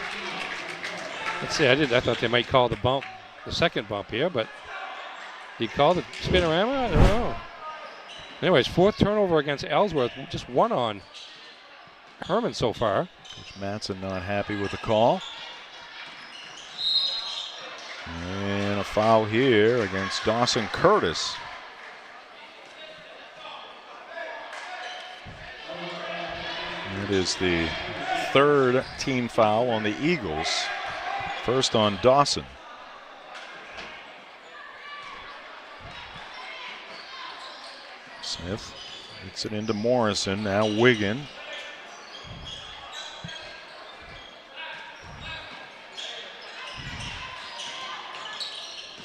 Let's see, I thought they might call the second bump here, but he called the spin-around? I don't know. Anyways, 4th turnover against Ellsworth. Just 1 on Hermon so far. Coach Matson not happy with the call. And a foul here against Dawson Curtis. It is the 3rd team foul on the Eagles. First on Dawson. Smith Gets it into Morrison. Now Wiggin.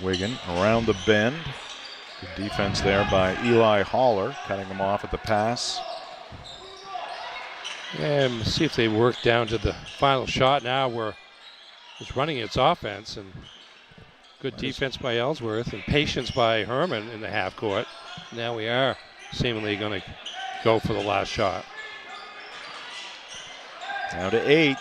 Wiggin around the bend. Good defense there by Eli Haller, cutting him off at the pass. And see if they work down to the final shot now where it's running its offense, and good defense by Ellsworth and patience by Hermon in the half court. Now we are seemingly going to go for the last shot. Down to 8.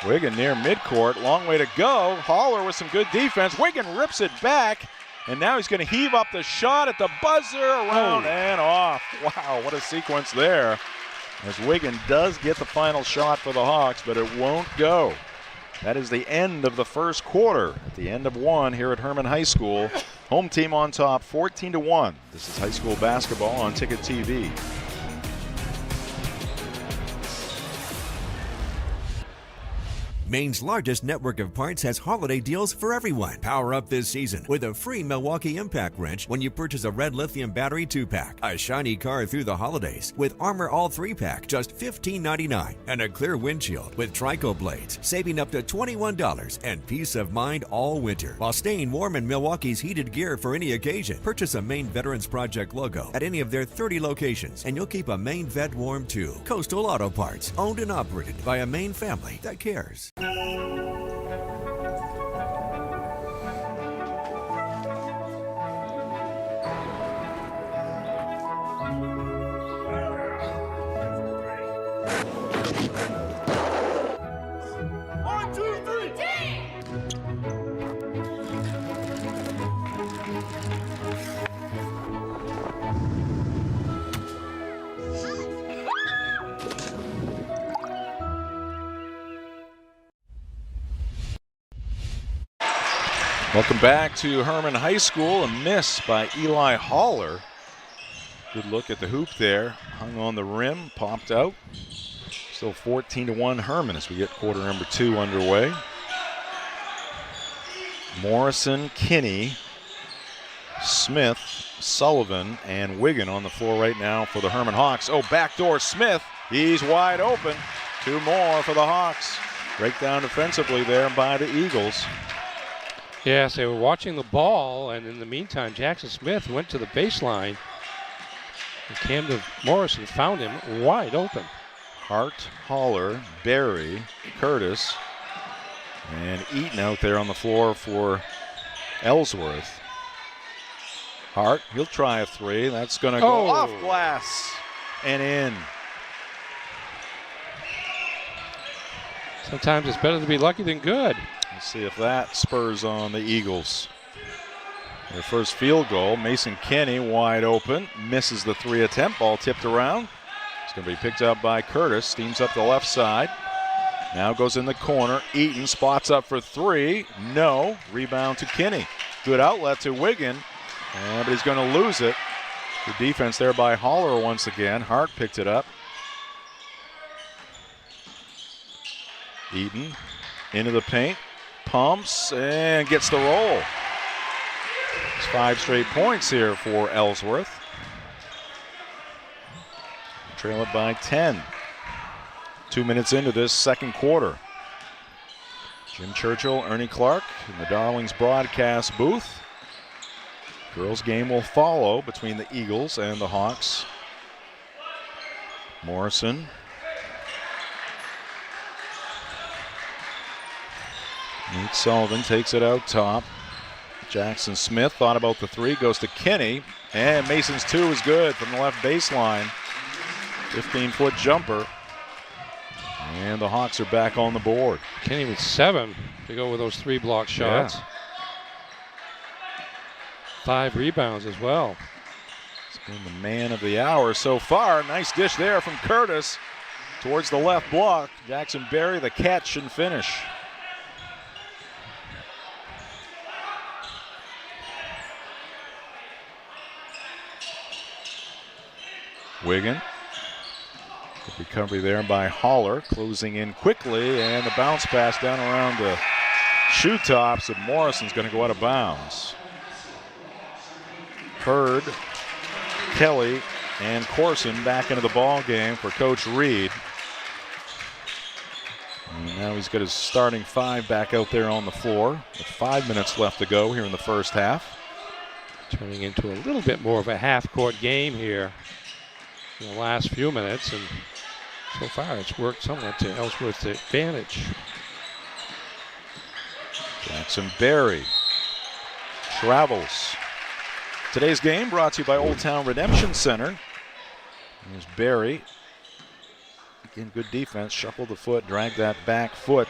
Wiggin near midcourt, long way to go. Haller with some good defense. Wiggin rips it back, and now he's going to heave up the shot at the buzzer, around and off. Wow, what a sequence there. As Wiggin does get the final shot for the Hawks, but it won't go. That is the end of the first quarter. At the end of one here at Hermon High School. Home team on top, 14-1. This is high school basketball on Ticket TV. Maine's largest network of parts has holiday deals for everyone. Power up this season with a free Milwaukee Impact wrench when you purchase a red lithium battery 2-pack, a shiny car through the holidays with Armor All 3-pack, just $15.99, and a clear windshield with Trico blades, saving up to $21 and peace of mind all winter while staying warm in Milwaukee's heated gear for any occasion. Purchase a Maine Veterans Project logo at any of their 30 locations and you'll keep a Maine vet warm too. Coastal Auto Parts, owned and operated by a Maine family that cares. Welcome back to Hermon High School. A miss by Eli Haller. Good look at the hoop there. Hung on the rim, popped out. Still 14-1 Hermon as we get quarter number 2 underway. Morrison, Kinney, Smith, Sullivan, and Wiggin on the floor right now for the Hermon Hawks. Oh, backdoor Smith. He's wide open. 2 more for the Hawks. Breakdown defensively there by the Eagles. Yes, they were watching the ball, and in the meantime, Jackson Smith went to the baseline. And Camden Morrison found him wide open. Hart, Haller, Berry, Curtis, and Eaton out there on the floor for Ellsworth. Hart, he'll try a 3. That's going to go off glass and in. Sometimes it's better to be lucky than good. Let's see if that spurs on the Eagles. Their first field goal, Mason Kenny wide open, misses the 3 attempt, ball tipped around. It's going to be picked up by Curtis, steams up the left side. Now goes in the corner, Eaton spots up for 3, no, rebound to Kenny. Good outlet to Wiggin, but he's going to lose it. Good defense there by Haller once again. Hart picked it up. Eaton into the paint. Pumps and gets the roll. It's 5 straight points here for Ellsworth. Trail it by 10. 2 minutes into this second quarter. Jim Churchill, Ernie Clark in the Darlings broadcast booth. Girls game will follow between the Eagles and the Hawks. Morrison. Nate Sullivan takes it out top. Jackson Smith thought about the 3, goes to Kenny, and Mason's 2 is good from the left baseline. 15-foot jumper. And the Hawks are back on the board. Kenny with 7 to go with those 3 block shots. Yeah. 5 rebounds as well. He's been the man of the hour so far. Nice dish there from Curtis towards the left block. Jackson Berry, the catch and finish. Wiggin. Good recovery there by Haller, closing in quickly, and the bounce pass down around the shoe tops, and Morrison's going to go out of bounds. Hurd, Kelly, and Corson back into the ball game for Coach Reed. And now he's got his starting 5 back out there on the floor with 5 minutes left to go here in the first half. Turning into a little bit more of a half-court game here in the last few minutes, and so far it's worked somewhat to Ellsworth's advantage. Jackson Berry travels. Today's game brought to you by Old Town Redemption Center. Here's Berry. Again, good defense. Shuffle the foot, drag that back foot,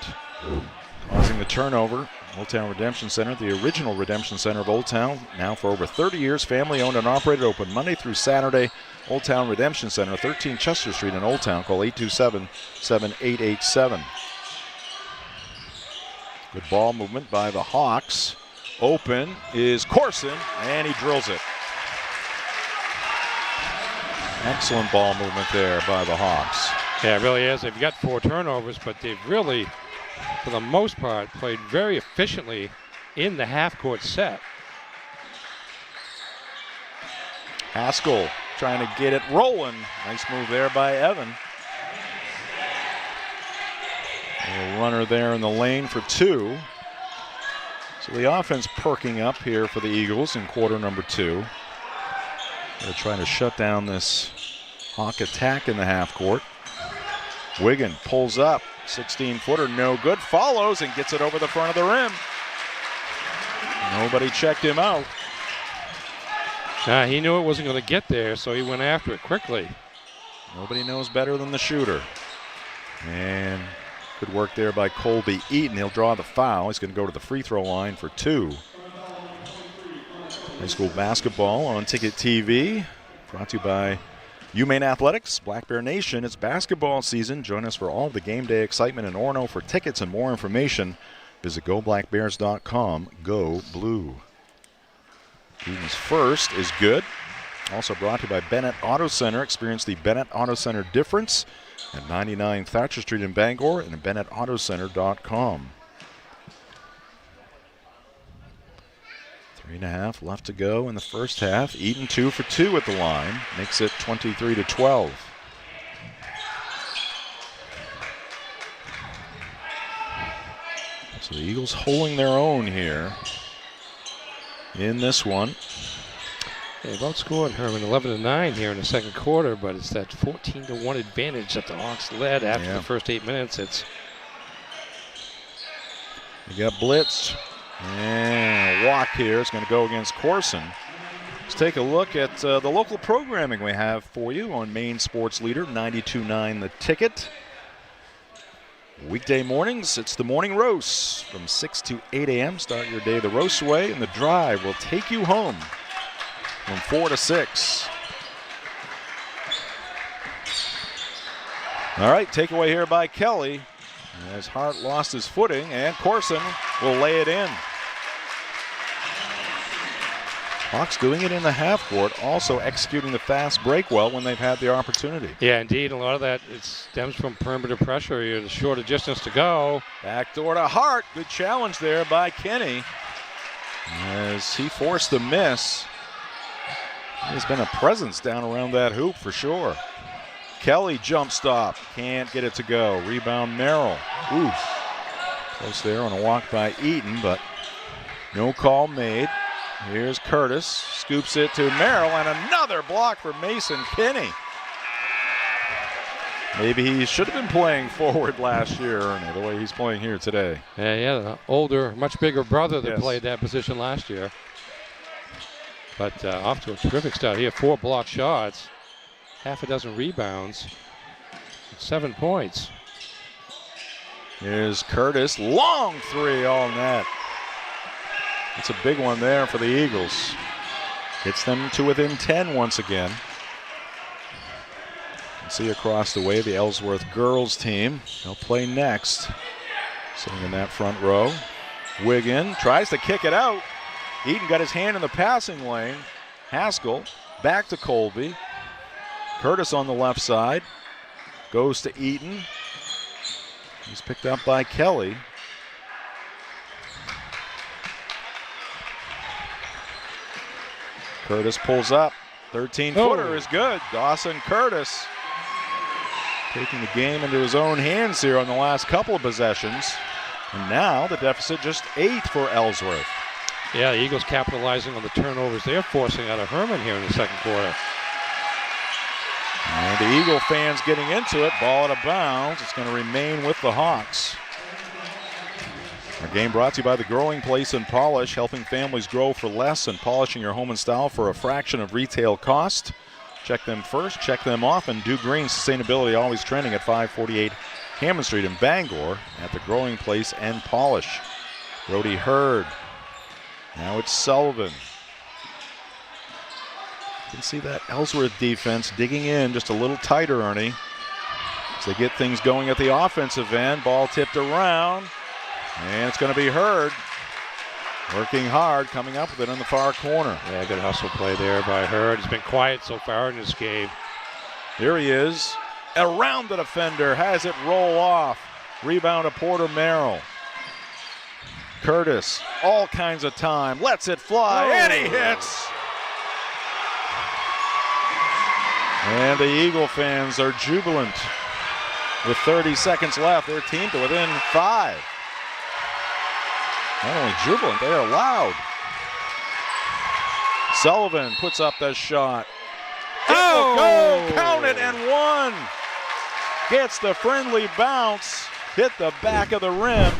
causing the turnover. Old Town Redemption Center, the original Redemption Center of Old Town, now for over 30 years, family owned and operated, open Monday through Saturday. Old Town Redemption Center, 13 Chester Street in Old Town. Call 827-7887. Good ball movement by the Hawks. Open is Corson, and he drills it. Excellent ball movement there by the Hawks. Yeah, it really is. They've got 4 turnovers, but they've really, for the most part, played very efficiently in the half-court set. Haskell trying to get it rolling. Nice move there by Evan. A runner there in the lane for 2. So the offense perking up here for the Eagles in quarter number 2. They're trying to shut down this Hawk attack in the half court. Wiggin pulls up, 16-footer, no good, follows and gets it over the front of the rim. Nobody checked him out. He knew it wasn't going to get there, so he went after it quickly. Nobody knows better than the shooter. And good work there by Colby Eaton. He'll draw the foul. He's going to go to the free throw line for 2. High school basketball on Ticket TV. Brought to you by Maine Athletics, Black Bear Nation. It's basketball season. Join us for all of the game day excitement in Orono. For tickets and more information, visit goblackbears.com. Go Blue. Eaton's first is good. Also brought to you by Bennett Auto Center. Experience the Bennett Auto Center difference at 99 Thatcher Street in Bangor and BennettAutoCenter.com. 3.5 left to go in the first half. Eaton 2 for 2 at the line. Makes it 23-12. So the Eagles holding their own here in this one. They've outscored Hermon 11-9 here in the second quarter, but it's that 14-1 advantage that the Hawks led after the first 8 minutes. They got blitzed. And a walk here is going to go against Corson. Let's take a look at the local programming we have for you on Maine Sports Leader 92.9 The Ticket. Weekday mornings, it's the morning roast from 6 to 8 a.m. Start your day the roast way, and the drive will take you home from 4 to 6. All right, takeaway here by Kelly. As Hart lost his footing, and Corson will lay it in. Hawks doing it in the half court, also executing the fast break well when they've had the opportunity. Yeah, indeed. A lot of that stems from perimeter pressure. You have a shorter distance to go. Back door to Hart. Good challenge there by Kenny as he forced the miss. There's been a presence down around that hoop for sure. Kelly jump stop. Can't get it to go. Rebound Merrill. Ooh. Close there on a walk by Eaton, but no call made. Here's Curtis. Scoops it to Merrill, and another block for Mason Kinney. Maybe he should have been playing forward last year, Ernie, the way he's playing here today. Yeah, he had an older, much bigger brother that played that position last year. But off to a terrific start. He had 4 block shots, half a dozen rebounds, 7 points. Here's Curtis. Long 3 all net. It's a big one there for the Eagles. Gets them to within 10 once again. See across the way the Ellsworth girls team. They'll play next. Sitting in that front row. Wiggin tries to kick it out. Eaton got his hand in the passing lane. Haskell back to Colby. Curtis on the left side. Goes to Eaton. He's picked up by Kelly. Curtis pulls up. 13-footer is good. Dawson Curtis taking the game into his own hands here on the last couple of possessions. And now the deficit just 8 for Ellsworth. Yeah, the Eagles capitalizing on the turnovers they're forcing out of Hermon here in the second quarter. And the Eagle fans getting into it. Ball out of bounds. It's going to remain with the Hawks. Our game brought to you by The Growing Place and Polish, helping families grow for less and polishing your home and style for a fraction of retail cost. Check them first, check them often. Do Green Sustainability, always trending at 548 Hammond Street in Bangor at The Growing Place and Polish. Brody Hurd. Now it's Sullivan. You can see that Ellsworth defense digging in just a little tighter, Ernie, as they get things going at the offensive end. Ball tipped around, and it's going to be Hurd. Working hard, coming up with it in the far corner. Yeah, good hustle play there by Hurd. He's been quiet so far in this game. Here he is, around the defender, has it roll off. Rebound to Porter Merrill. Curtis, all kinds of time, lets it fly, and he hits. And the Eagle fans are jubilant. With 30 seconds left, their team to within 5. Not only jubilant, they are loud. Sullivan puts up the shot. It will go, count it, and one. Gets the friendly bounce, hit the back of the rim.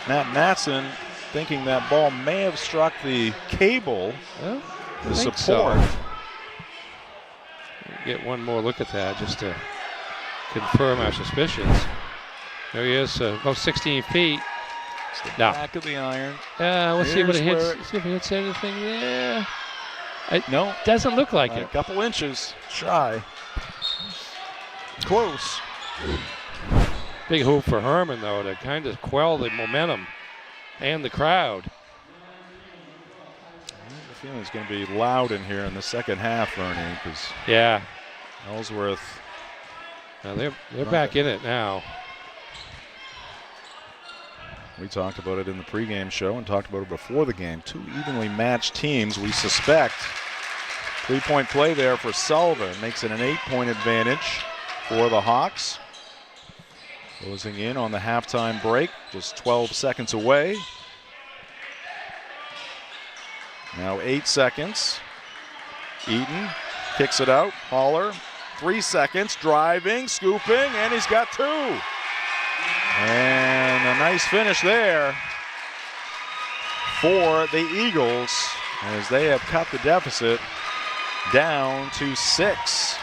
Matt Matson thinking that ball may have struck the cable, the support. So. Get one more look at that just to confirm our suspicions. There he is, about 16 feet. It's the back of the iron. Let's see what it hits. See if it hits anything there. No. Doesn't look like it. A couple inches shy. Close. Big hoop for Hermon, though, to kind of quell the momentum and the crowd. I have a feeling it's going to be loud in here in the second half, Ernie, because Ellsworth. They're back in it now. We talked about it in the pregame show and talked about it before the game. Two evenly matched teams, we suspect. 3-point play there for Sullivan. Makes it an 8-point advantage for the Hawks. Closing in on the halftime break, just 12 seconds away. Now 8 seconds. Eaton kicks it out. Haller, 3 seconds, driving, scooping, and he's got 2. And a nice finish there for the Eagles as they have cut the deficit down to 6.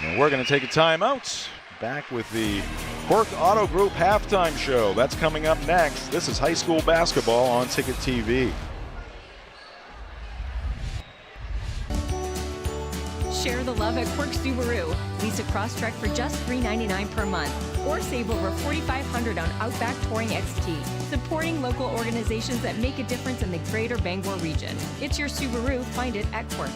And we're going to take a timeout. Back with the Quirk Auto Group halftime show. That's coming up next. This is high school basketball on Ticket TV. Share the love at Quirk Subaru. Lease a Crosstrek for just $399 per month, or save over $4,500 on Outback Touring XT. Supporting local organizations that make a difference in the greater Bangor region. It's your Subaru. Find it at Quirk.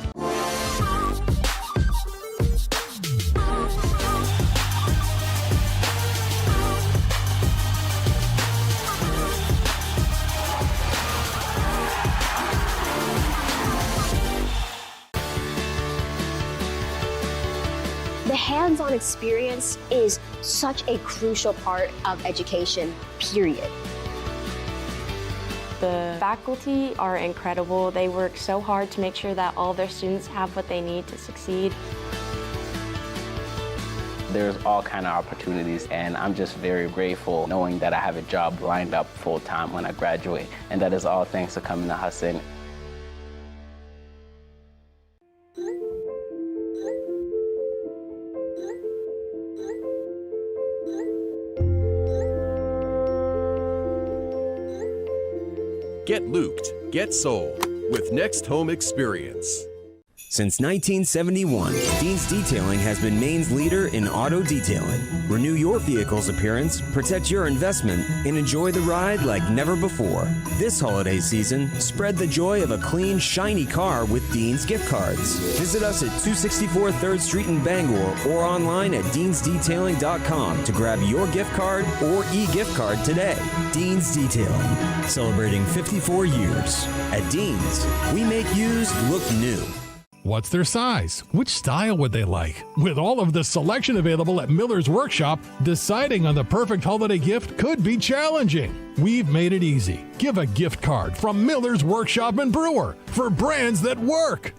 The hands-on experience is such a crucial part of education, period. The faculty are incredible. They work so hard to make sure that all their students have what they need to succeed. There's all kind of opportunities, and I'm just very grateful knowing that I have a job lined up full-time when I graduate, and that is all thanks to coming to Hudson. Get looped, get sold with Next Home Experience. Since 1971, Dean's Detailing has been Maine's leader in auto detailing. Renew your vehicle's appearance, protect your investment, and enjoy the ride like never before. This holiday season, spread the joy of a clean, shiny car with Dean's gift cards. Visit us at 264 3rd Street in Bangor or online at deansdetailing.com to grab your gift card or e-gift card today. Dean's Detailing, celebrating 54 years. At Dean's, we make used look new. What's their size? Which style would they like? With all of the selection available at Miller's Workshop, deciding on the perfect holiday gift could be challenging. We've made it easy. Give a gift card from Miller's Workshop and Brewer for brands that work.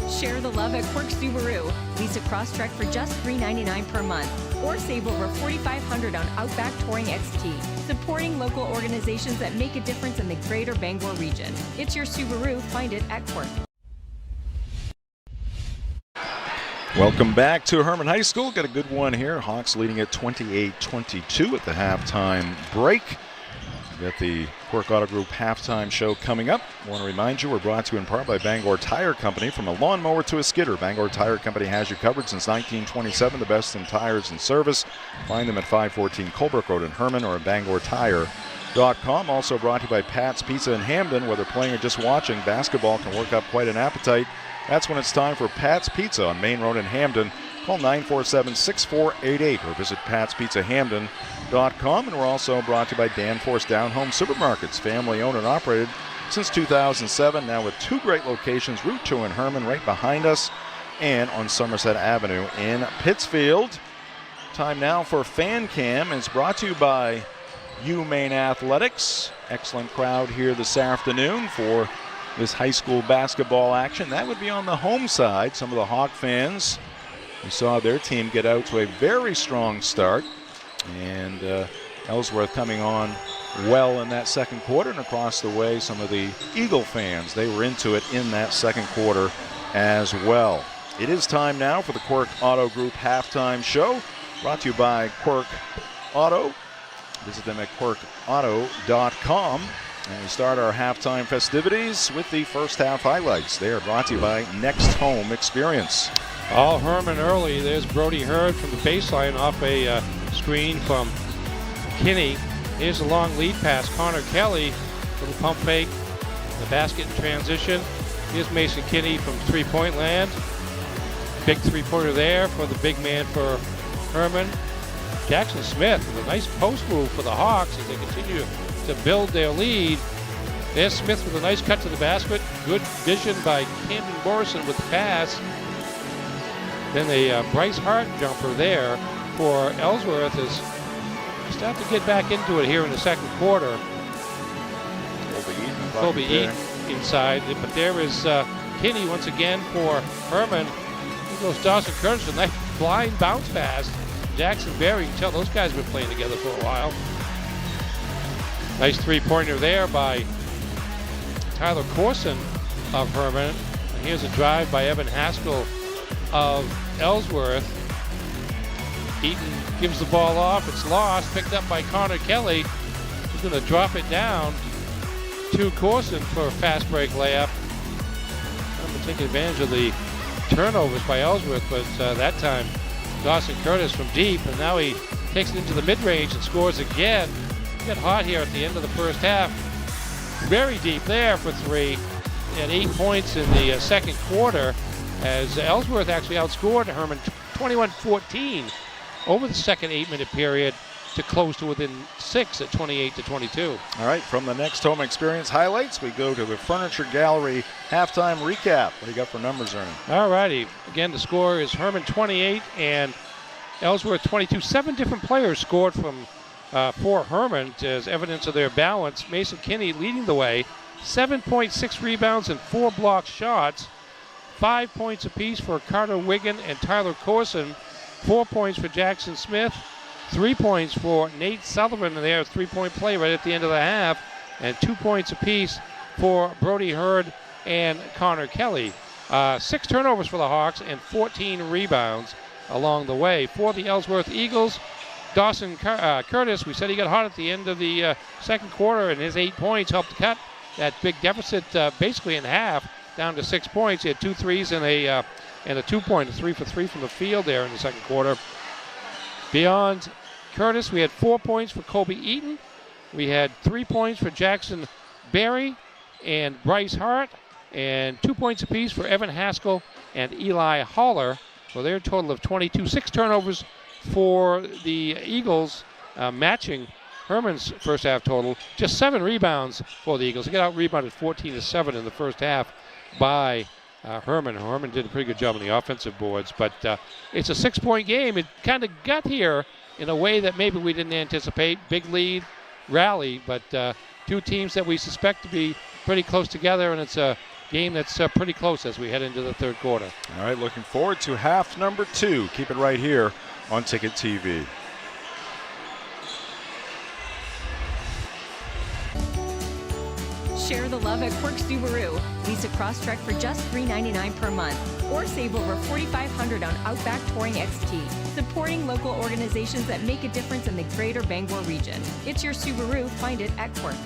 Share the love at Quirk Subaru. Lease a Crosstrek for just $399 per month. Or save over $4,500 on Outback Touring XT. Supporting local organizations that make a difference in the greater Bangor region. It's your Subaru. Find it at Quirk. Welcome back to Hermon High School. Got a good one here. Hawks leading at 28-22 at the halftime break. We've got the Quirk Auto Group halftime show coming up. I want to remind you we're brought to you in part by Bangor Tire Company. From a lawnmower to a skidder, Bangor Tire Company has you covered since 1927. The best in tires and service. Find them at 514 Colebrook Road in Hermon or at BangorTire.com. Also brought to you by Pat's Pizza in Hamden. Whether playing or just watching, basketball can work up quite an appetite. That's when it's time for Pat's Pizza on Main Road in Hamden. Call 947-6488 or visit patspizzahamden.com. And we're also brought to you by Danforth Down Home Supermarkets, family owned and operated since 2007, now with two great locations, Route 2 in Hermon right behind us and on Somerset Avenue in Pittsfield. Time now for Fan Cam. It's brought to you by Maine Athletics. Excellent crowd here this afternoon for this high school basketball action. That would be on the home side. Some of the Hawk fans, we saw their team get out to a very strong start. And Ellsworth coming on well in that second quarter. And across the way, some of the Eagle fans, they were into it in that second quarter as well. It is time now for the Quirk Auto Group halftime show. Brought to you by Quirk Auto. Visit them at quirkauto.com. And we start our halftime festivities with the first half highlights. They are brought to you by Next Home Experience. All Hermon early. There's Brody Hurd from the baseline off a screen from Kinney. Here's a long lead pass. Connor Kelly, little pump fake, the basket in transition. Here's Mason Kinney from three-point land. Big three-pointer there for the big man for Hermon. Jackson Smith with a nice post move for the Hawks as they continue to build their lead. There's Smith with a nice cut to the basket. Good vision by Camden Morrison with the pass. Then a Bryce Hart jumper there for Ellsworth as they start to get back into it here in the second quarter. Colby Eaton inside, but there is Kinney once again for Hermon. Here goes Dawson Curtis, a nice blind bounce pass. Jackson Berry, you can tell those guys have been playing together for a while. Nice three-pointer there by Tyler Corson of Hermon. And here's a drive by Evan Haskell of Ellsworth. Eaton gives the ball off. It's lost. Picked up by Connor Kelly. He's going to drop it down to Corson for a fast break layup. I'm going to take advantage of the turnovers by Ellsworth, but that time Dawson Curtis from deep, and now he takes it into the mid-range and scores again. Get hot here at the end of the first half. Very deep there for three, and 8 points in the second quarter as Ellsworth actually outscored Hermon 21-14 over the second 8-minute period to close to within 6 at 28-22. All right, from the Next Home Experience highlights, we go to the Furniture Gallery halftime recap. What do you got for numbers, Ernie? All righty. Again, the score is Hermon 28 and Ellsworth 22. 7 different players scored from for Hermon as evidence of their balance. Mason Kinney leading the way. 7.6 rebounds and 4 block shots. 5 points apiece for Carter Wiggin and Tyler Corson. 4 points for Jackson Smith. 3 points for Nate Sullivan, and their three-point play right at the end of the half. And 2 points apiece for Brody Hurd and Connor Kelly. 6 turnovers for the Hawks and 14 rebounds along the way. For the Ellsworth Eagles, Dawson Curtis, we said he got hot at the end of the second quarter, and his 8 points helped cut that big deficit basically in half. down to 6 points. He had 2 threes and a 2-point, 3 for 3 from the field there in the second quarter. Beyond Curtis, we had 4 points for Kobe Eaton. We had 3 points for Jackson Berry and Bryce Hart, and 2 points apiece for Evan Haskell and Eli Haller for their total of 22. 6 turnovers for the Eagles, matching Hermon's first half total. Just 7 rebounds for the Eagles. They got out rebounded 14-7 in the first half by Hermon. Hermon did a pretty good job on the offensive boards, but it's a 6-point game. It kind of got here in a way that maybe we didn't anticipate. Big lead, rally, but 2 teams that we suspect to be pretty close together, and it's a game that's pretty close as we head into the third quarter. All right, looking forward to half number 2. Keep it right here on Ticket TV. Share the love at Quirks Subaru. Lease a Crosstrek for just $399 per month, or save over $4,500 on Outback Touring XT. Supporting local organizations that make a difference in the greater Bangor region. It's your Subaru. Find it at Quirk.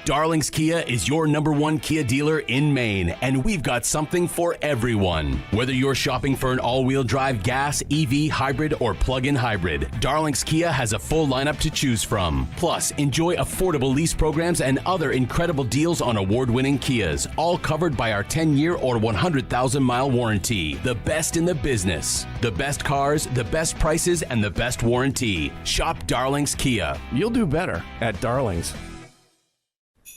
Darling's Kia is your #1 Kia dealer in Maine, and we've got something for everyone. Whether you're shopping for an all-wheel drive gas, EV, hybrid, or plug-in hybrid, Darling's Kia has a full lineup to choose from. Plus, enjoy affordable lease programs and other incredible deals on award-winning Kias, all covered by our 10-year or 100,000-mile warranty. The best in the business. The best cars, the best prices, and the best warranty. Shop Darling's Kia. You'll do better at Darling's.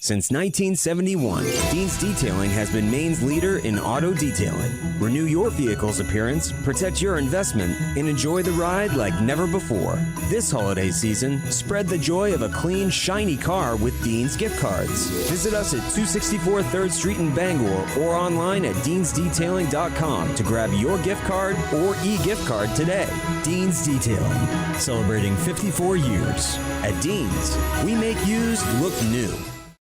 Since 1971, Dean's Detailing has been Maine's leader in auto detailing. Renew your vehicle's appearance, protect your investment, and enjoy the ride like never before. This holiday season, spread the joy of a clean, shiny car with Dean's gift cards. Visit us at 264 3rd Street in Bangor or online at deansdetailing.com to grab your gift card or e-gift card today. Dean's Detailing, celebrating 54 years. At Dean's, we make used look new.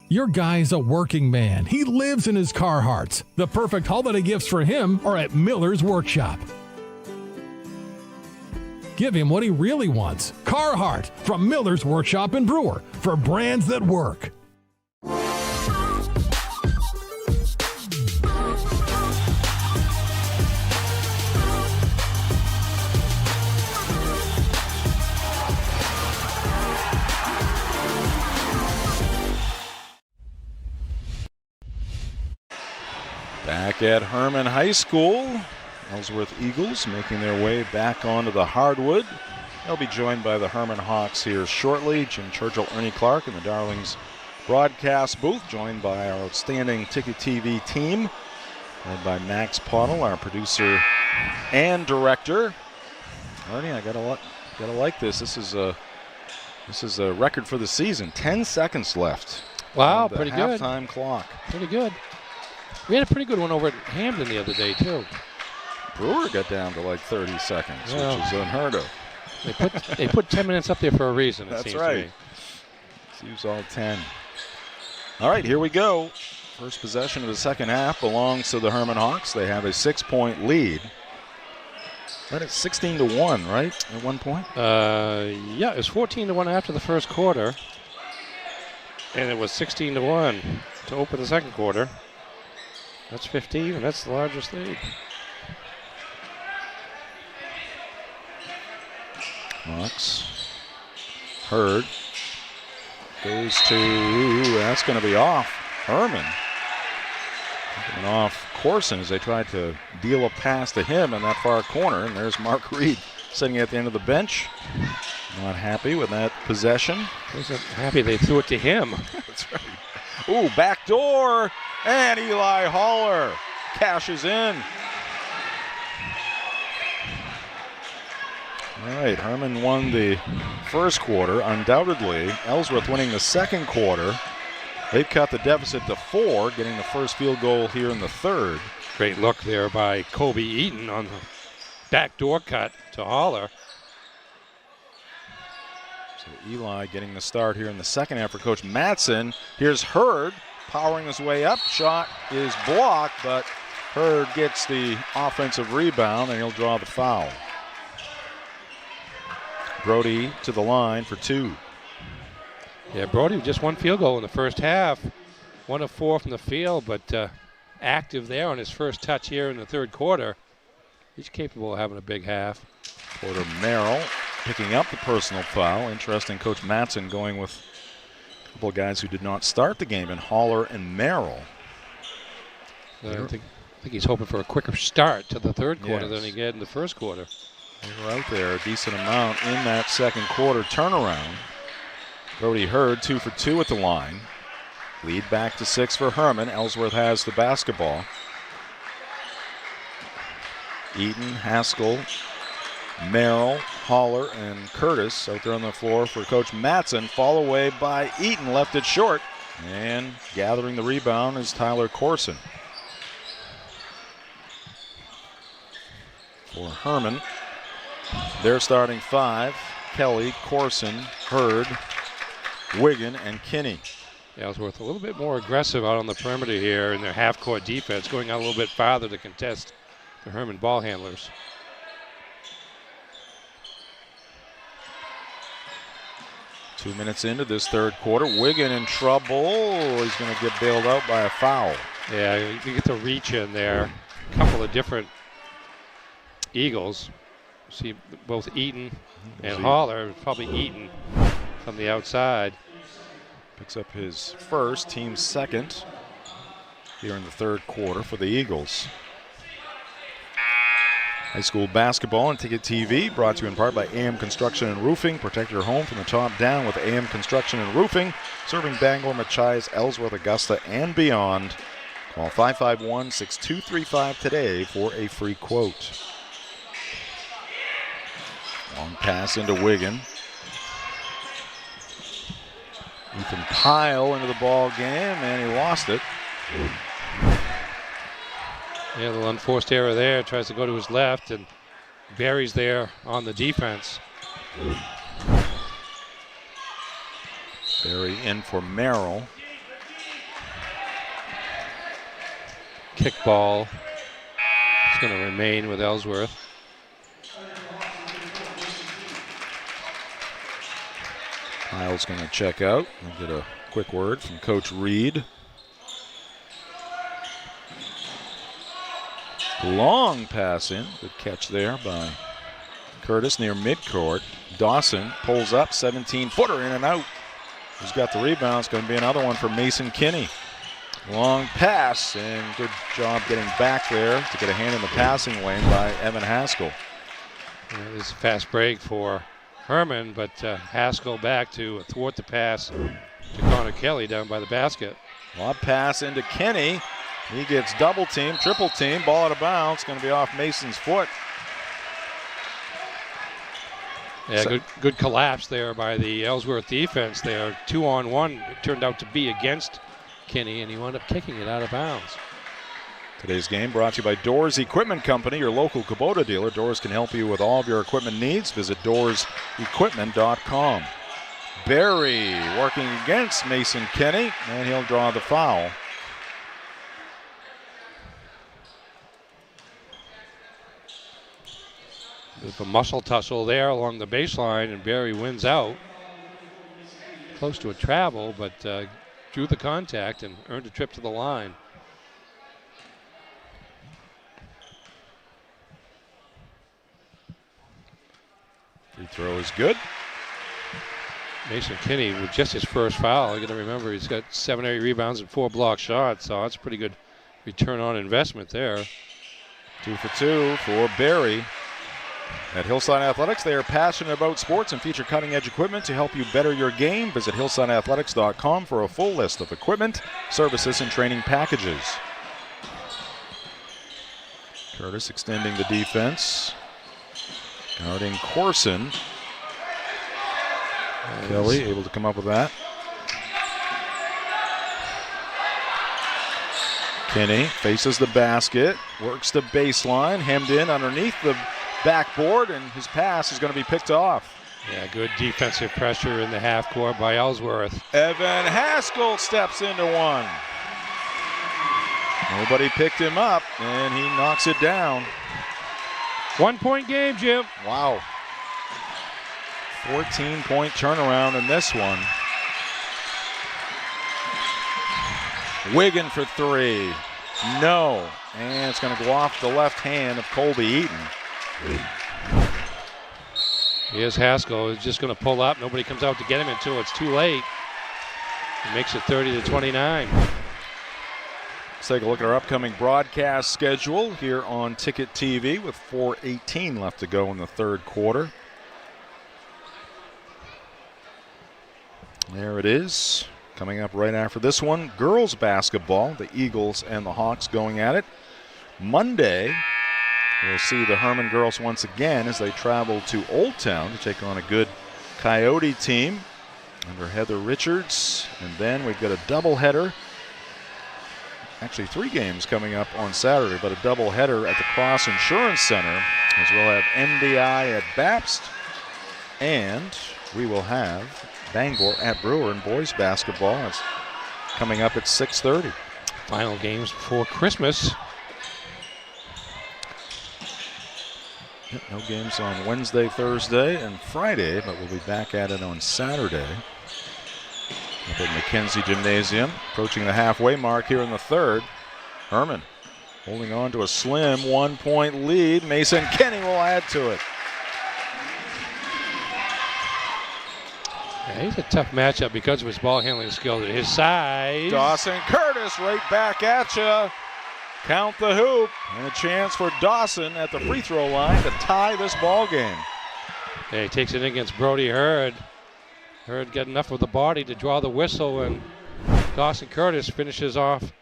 Your guy's a working man. He lives in his Carhartts. The perfect holiday gifts for him are at Miller's Workshop. Give him what he really wants. Carhartt from Miller's Workshop in Brewer for brands that work. Back at Hermon High School, Ellsworth Eagles making their way back onto the hardwood. They'll be joined by the Hermon Hawks here shortly. Jim Churchill, Ernie Clark, and the Darlings broadcast booth, joined by our outstanding Ticket TV team, led by Max Pottle, our producer and director. Ernie, I gotta like this. This is a record for the season. 10 seconds left. Wow, on the pretty good. halftime clock. Pretty good. We had a pretty good one over at Hamden the other day, too. Brewer got down to like 30 seconds, Well, which is unheard of. They put 10 minutes up there for a reason, it That's seems right. to me. Let's use all 10. All right, here we go. First possession of the second half belongs to the Hermon Hawks. They have a 6-point lead. But it's 16-1, right, at one point? Yeah, it was 14-1 after the first quarter. And it was 16-1 to open the second quarter. That's 15, and that's the largest lead. Hawks. Hurd. Goes to, that's going to be off. Hermon. And off Corson as they tried to deal a pass to him in that far corner. And there's Mark Reed sitting at the end of the bench. Not happy with that possession. Wasn't happy they threw it to him. That's right. Ooh, backdoor. And Eli Haller cashes in. All right, Hermon won the first quarter, undoubtedly. Ellsworth winning the second quarter. They've cut the deficit to 4, getting the first field goal here in the third. Great look there by Kobe Eaton on the backdoor cut to Haller. So Eli getting the start here in the second half for Coach Matson. Here's Hurd powering his way up. Shot is blocked, but Hurd gets the offensive rebound, and he'll draw the foul. Brody to the line for 2. Yeah, Brody with just 1 field goal in the first half. 1 of 4 from the field, but active there on his first touch here in the third quarter. He's capable of having a big half. Porter Merrill picking up the personal foul. Interesting, Coach Mattson going with a couple of guys who did not start the game in Haller and Merrill. I think he's hoping for a quicker start to the third quarter than he did in the first quarter. They were out there a decent amount in that second quarter turnaround. Brody Hurd 2 for 2 at the line. Lead back to 6 for Hermon. Ellsworth has the basketball. Eaton, Haskell, Merrill, Haller, and Curtis out there on the floor for Coach Mattson. Fall away by Eaton, left it short. And gathering the rebound is Tyler Corson. For Hermon, their starting 5, Kelly, Corson, Hurd, Wiggin, and Kinney. Ellsworth a little bit more aggressive out on the perimeter here in their half-court defense, going out a little bit farther to contest the Hermon ball handlers. Two minutes into this third quarter, Wiggin in trouble. He's going to get bailed out by a foul. Yeah, you get the reach in there. A couple of different Eagles. See both Eaton and Haller, probably Eaton from the outside. Picks up his first, team second here in the third quarter for the Eagles. High school basketball and Ticket TV brought to you in part by AM Construction and Roofing. Protect your home from the top down with AM Construction and Roofing. Serving Bangor, Machias, Ellsworth, Augusta, and beyond. Call 551-6235 today for a free quote. Long pass into Wiggin. Ethan Pyle into the ball game, and he lost it. Yeah, a little unforced error there. Tries to go to his left, and Barry's there on the defense. Barry in for Merrill. Kick ball. It's going to remain with Ellsworth. Pyle's going to check out. We'll get a quick word from Coach Reed. Long pass in. Good catch there by Curtis near midcourt. Dawson pulls up, 17-footer in and out. Who's got the rebound? It's going to be another one for Mason Kinney. Long pass, and good job getting back there to get a hand in the passing lane by Evan Haskell. Yeah, this is a fast break for Hermon, but Haskell back to thwart the pass to Connor Kelly down by the basket. Lob pass into Kenny. He gets double team, triple team, ball out of bounds. Going to be off Mason's foot. Yeah, good collapse there by the Ellsworth defense there. 2-on-1 it turned out to be against Kenny, and he wound up kicking it out of bounds. Today's game brought to you by Doors Equipment Company, your local Kubota dealer. Doors can help you with all of your equipment needs. Visit doorsequipment.com. Barry working against Mason Kenny, and he'll draw the foul. There's a muscle tussle there along the baseline, and Barry wins out. Close to a travel, but drew the contact and earned a trip to the line. Free throw is good. Mason Kinney with just his first foul. You got to remember he's got 7 or 8 rebounds and 4 block shots, so that's a pretty good return on investment there. 2 for 2 for Barry. At Hillside Athletics, they are passionate about sports and feature cutting-edge equipment to help you better your game. Visit hillsideathletics.com for a full list of equipment, services, and training packages. Curtis extending the defense. Guarding Corson. Kelly able to come up with that. Kinney faces the basket, works the baseline, hemmed in underneath the backboard, and his pass is going to be picked off. Yeah, good defensive pressure in the half court by Ellsworth. Evan Haskell steps into one. Nobody picked him up, and he knocks it down. 1 point game, Jim. Wow. 14-point turnaround in this one. Wiggin for three. No. And it's going to go off the left hand of Colby Eaton. Here's Haskell. He's just going to pull up. Nobody comes out to get him until it's too late. He makes it 30-29. Let's take a look at our upcoming broadcast schedule here on Ticket TV with 4:18 left to go in the third quarter. There it is. Coming up right after this one, girls basketball, the Eagles and the Hawks going at it. Monday, we'll see the Hermon girls once again as they travel to Old Town to take on a good Coyote team under Heather Richards. And then we've got a doubleheader. Actually, 3 games coming up on Saturday, but a doubleheader at the Cross Insurance Center, as we'll have MDI at Bapst, and we will have Bangor at Brewer in boys basketball. That's coming up at 6:30. Final games before Christmas. Yep, no games on Wednesday, Thursday, and Friday, but we'll be back at it on Saturday up at Mackenzie Gymnasium. Approaching the halfway mark here in the third. Hermon holding on to a slim 1-point lead. Mason Kenny will add to it. Yeah, he's a tough matchup because of his ball handling skills at his size. Dawson Curtis right back at you. Count the hoop. And a chance for Dawson at the free throw line to tie this ball game. Yeah, he takes it in against Brody Hurd. Hurd got enough of the body to draw the whistle, and Dawson Curtis finishes off,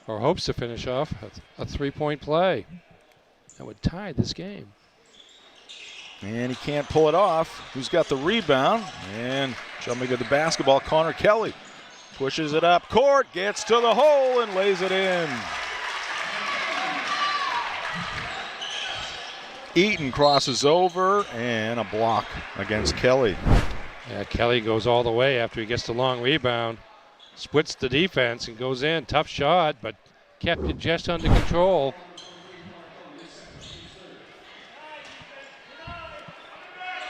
or hopes to finish off, a 3-point play that would tie this game. And he can't pull it off. Who's got the rebound? And jumping to the basketball, Connor Kelly pushes it up court, gets to the hole, and lays it in. Eaton crosses over, and a block against Kelly. Yeah, Kelly goes all the way after he gets the long rebound. Splits the defense and goes in. Tough shot, but kept it just under control.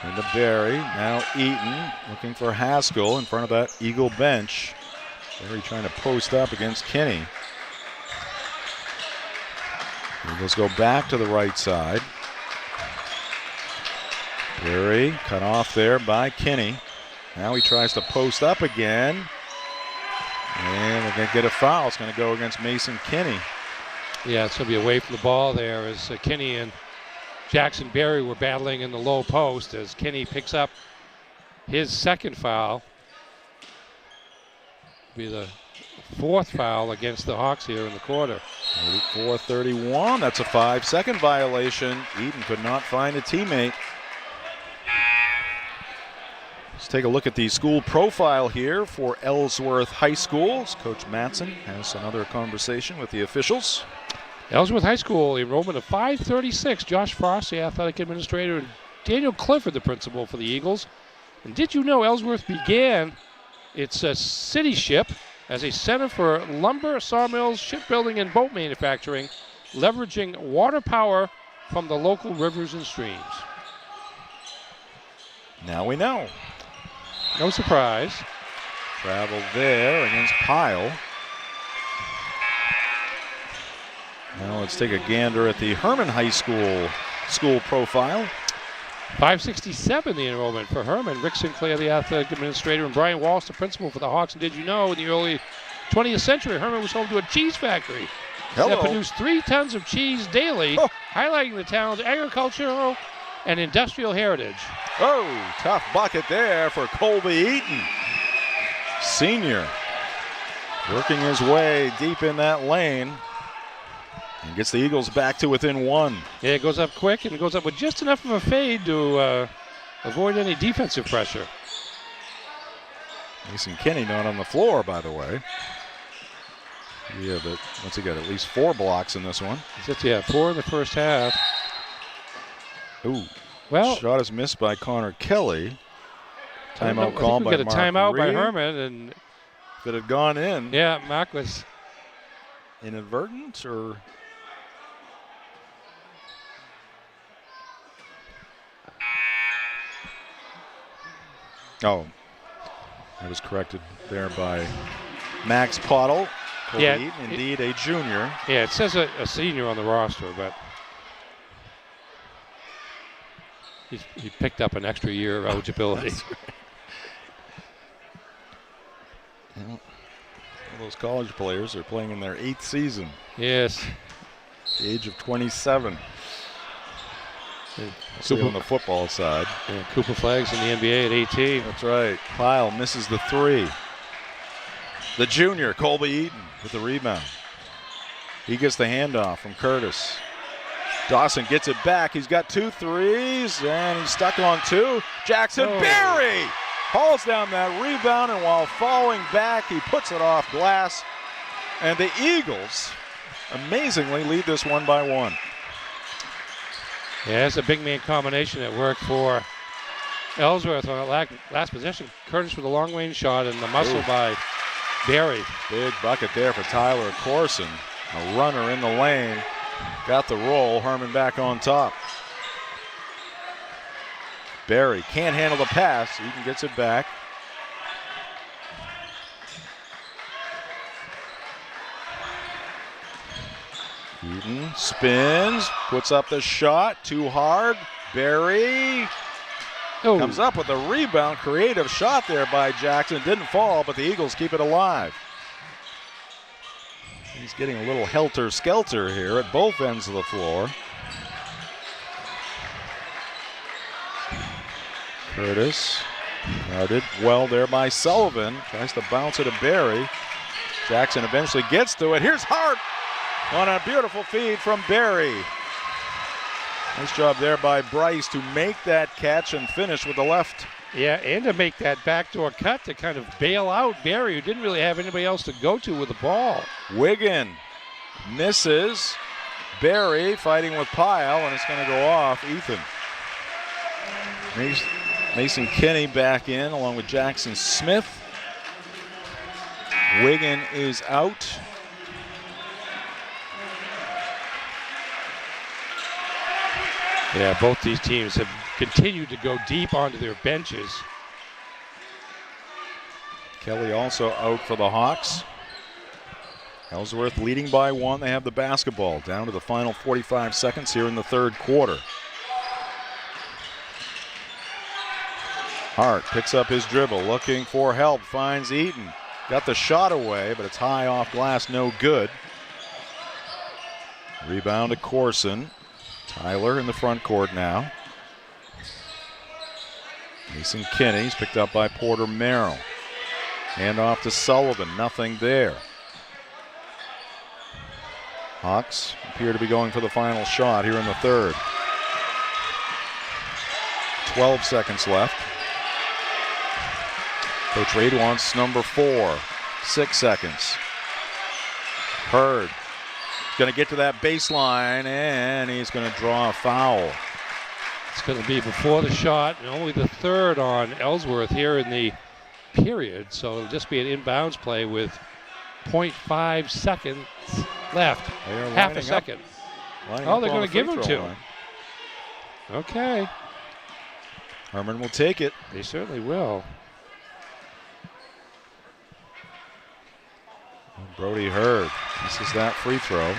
Into Barry, now Eaton looking for Haskell in front of that Eagle bench. Barry trying to post up against Kinney. Eagles go back to the right side. Barry cut off there by Kinney. Now he tries to post up again. And we're going to get a foul. It's going to go against Mason Kinney. Yeah, it's going to be away from the ball there as Kinney and Jackson Berry were battling in the low post as Kinney picks up his second foul. Be the 4th foul against the Hawks here in the quarter. 34-31. That's a 5-second violation. Eaton could not find a teammate. Let's take a look at the school profile here for Ellsworth High School. Coach Matson has another conversation with the officials. Ellsworth High School enrollment of 536. Josh Frost, the athletic administrator, and Daniel Clifford, the principal for the Eagles. And did you know Ellsworth began its cityship as a center for lumber, sawmills, shipbuilding, and boat manufacturing, leveraging water power from the local rivers and streams? Now we know. No surprise. Travel there against Pyle. Now let's take a gander at the Hermon High School profile. 567 the enrollment for Hermon. Rick Sinclair, the athletic administrator, and Brian Walsh, the principal for the Hawks. And did you know in the early 20th century, Hermon was home to a cheese factory that produced 3 tons of cheese daily, highlighting the town's agricultural and industrial heritage. Oh, tough bucket there for Colby Eaton. Senior working his way deep in that lane and gets the Eagles back to within 1. Yeah, it goes up quick, and it goes up with just enough of a fade to avoid any defensive pressure. Mason Kinney not on the floor, by the way. Yeah, but once he got at least 4 blocks in this one. Yeah, 4 in the first half. Ooh. Well, shot is missed by Connor Kelly. Timeout called by Mark Get a timeout Reed. by Hermon, and if it had gone in. Yeah, Mark was inadvertent or? Oh, I was corrected there by Max Pottle. Yeah, Eaton, indeed a junior. Yeah, it says a senior on the roster, but he picked up an extra year of eligibility. Well, those college players are playing in their 8th season. Yes. The age of 27. On the football side. And Cooper Flagg's in the NBA at 18. That's right. Pyle misses the 3. The junior, Colby Eaton, with the rebound. He gets the handoff from Curtis. Dawson gets it back. He's got 2 threes, and he's stuck on 2. Jackson Berry hauls down that rebound, and while falling back, he puts it off glass. And the Eagles amazingly lead this 1 by 1. Yeah, it's a big man combination that worked for Ellsworth on that last possession. Curtis with a long range shot and the muscle by Berry. Big bucket there for Tyler Corson. A runner in the lane. Got the roll. Hermon back on top. Berry can't handle the pass. Eaton gets it back. Eaton spins, puts up the shot, too hard. Berry comes up with a rebound. Creative shot there by Jackson. Didn't fall, but the Eagles keep it alive. He's getting a little helter-skelter here at both ends of the floor. Curtis guarded well there by Sullivan. Tries to bounce it to Berry. Jackson eventually gets to it. Here's Hart on a beautiful feed from Berry. Nice job there by Bryce to make that catch and finish with the left. Yeah, and to make that backdoor cut to kind of bail out Berry, who didn't really have anybody else to go to with the ball. Wiggin misses. Berry fighting with Pyle, and it's going to go off Ethan. Mason Kinney back in along with Jackson Smith. Wiggin is out. Yeah, both these teams have continued to go deep onto their benches. Kelly also out for the Hawks. Ellsworth leading by 1. They have the basketball down to the final 45 seconds here in the 3rd quarter. Hart picks up his dribble, looking for help, finds Eaton. Got the shot away, but it's high off glass, no good. Rebound to Corson. Tyler in the front court now. Mason Kinney's picked up by Porter Merrill. Hand off to Sullivan, nothing there. Hawks appear to be going for the final shot here in the 3rd. 12 seconds left. Coach Reid wants number 4. 6 seconds. Hurd going to get to that baseline, and he's going to draw a foul. It's going to be before the shot, and only the 3rd on Ellsworth here in the period. So it'll just be an inbounds play with 0.5 seconds left. Half a second. Oh, they're going to give him 2. Okay. Hermon will take it. They certainly will. Brody Hurd misses that free throw.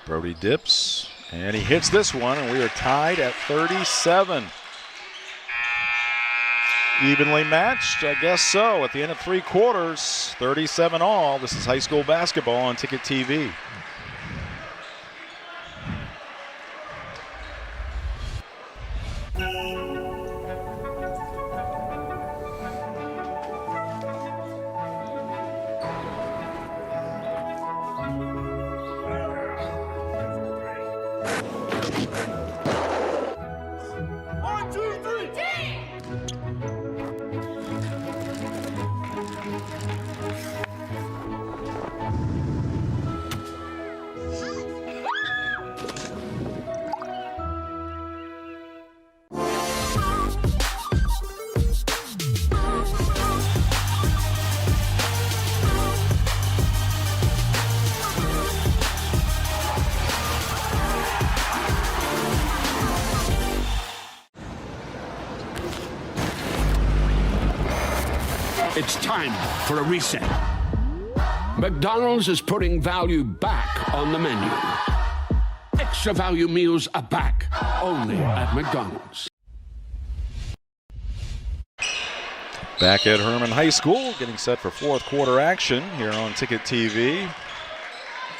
Brody dips, and he hits this one, and we are tied at 37. Evenly matched, I guess so. At the end of 3 quarters, 37 all. This is high school basketball on Ticket TV. It's time for a reset. McDonald's is putting value back on the menu. Extra value meals are back, only at McDonald's. Back at Hermon High School, getting set for fourth quarter action here on Ticket TV.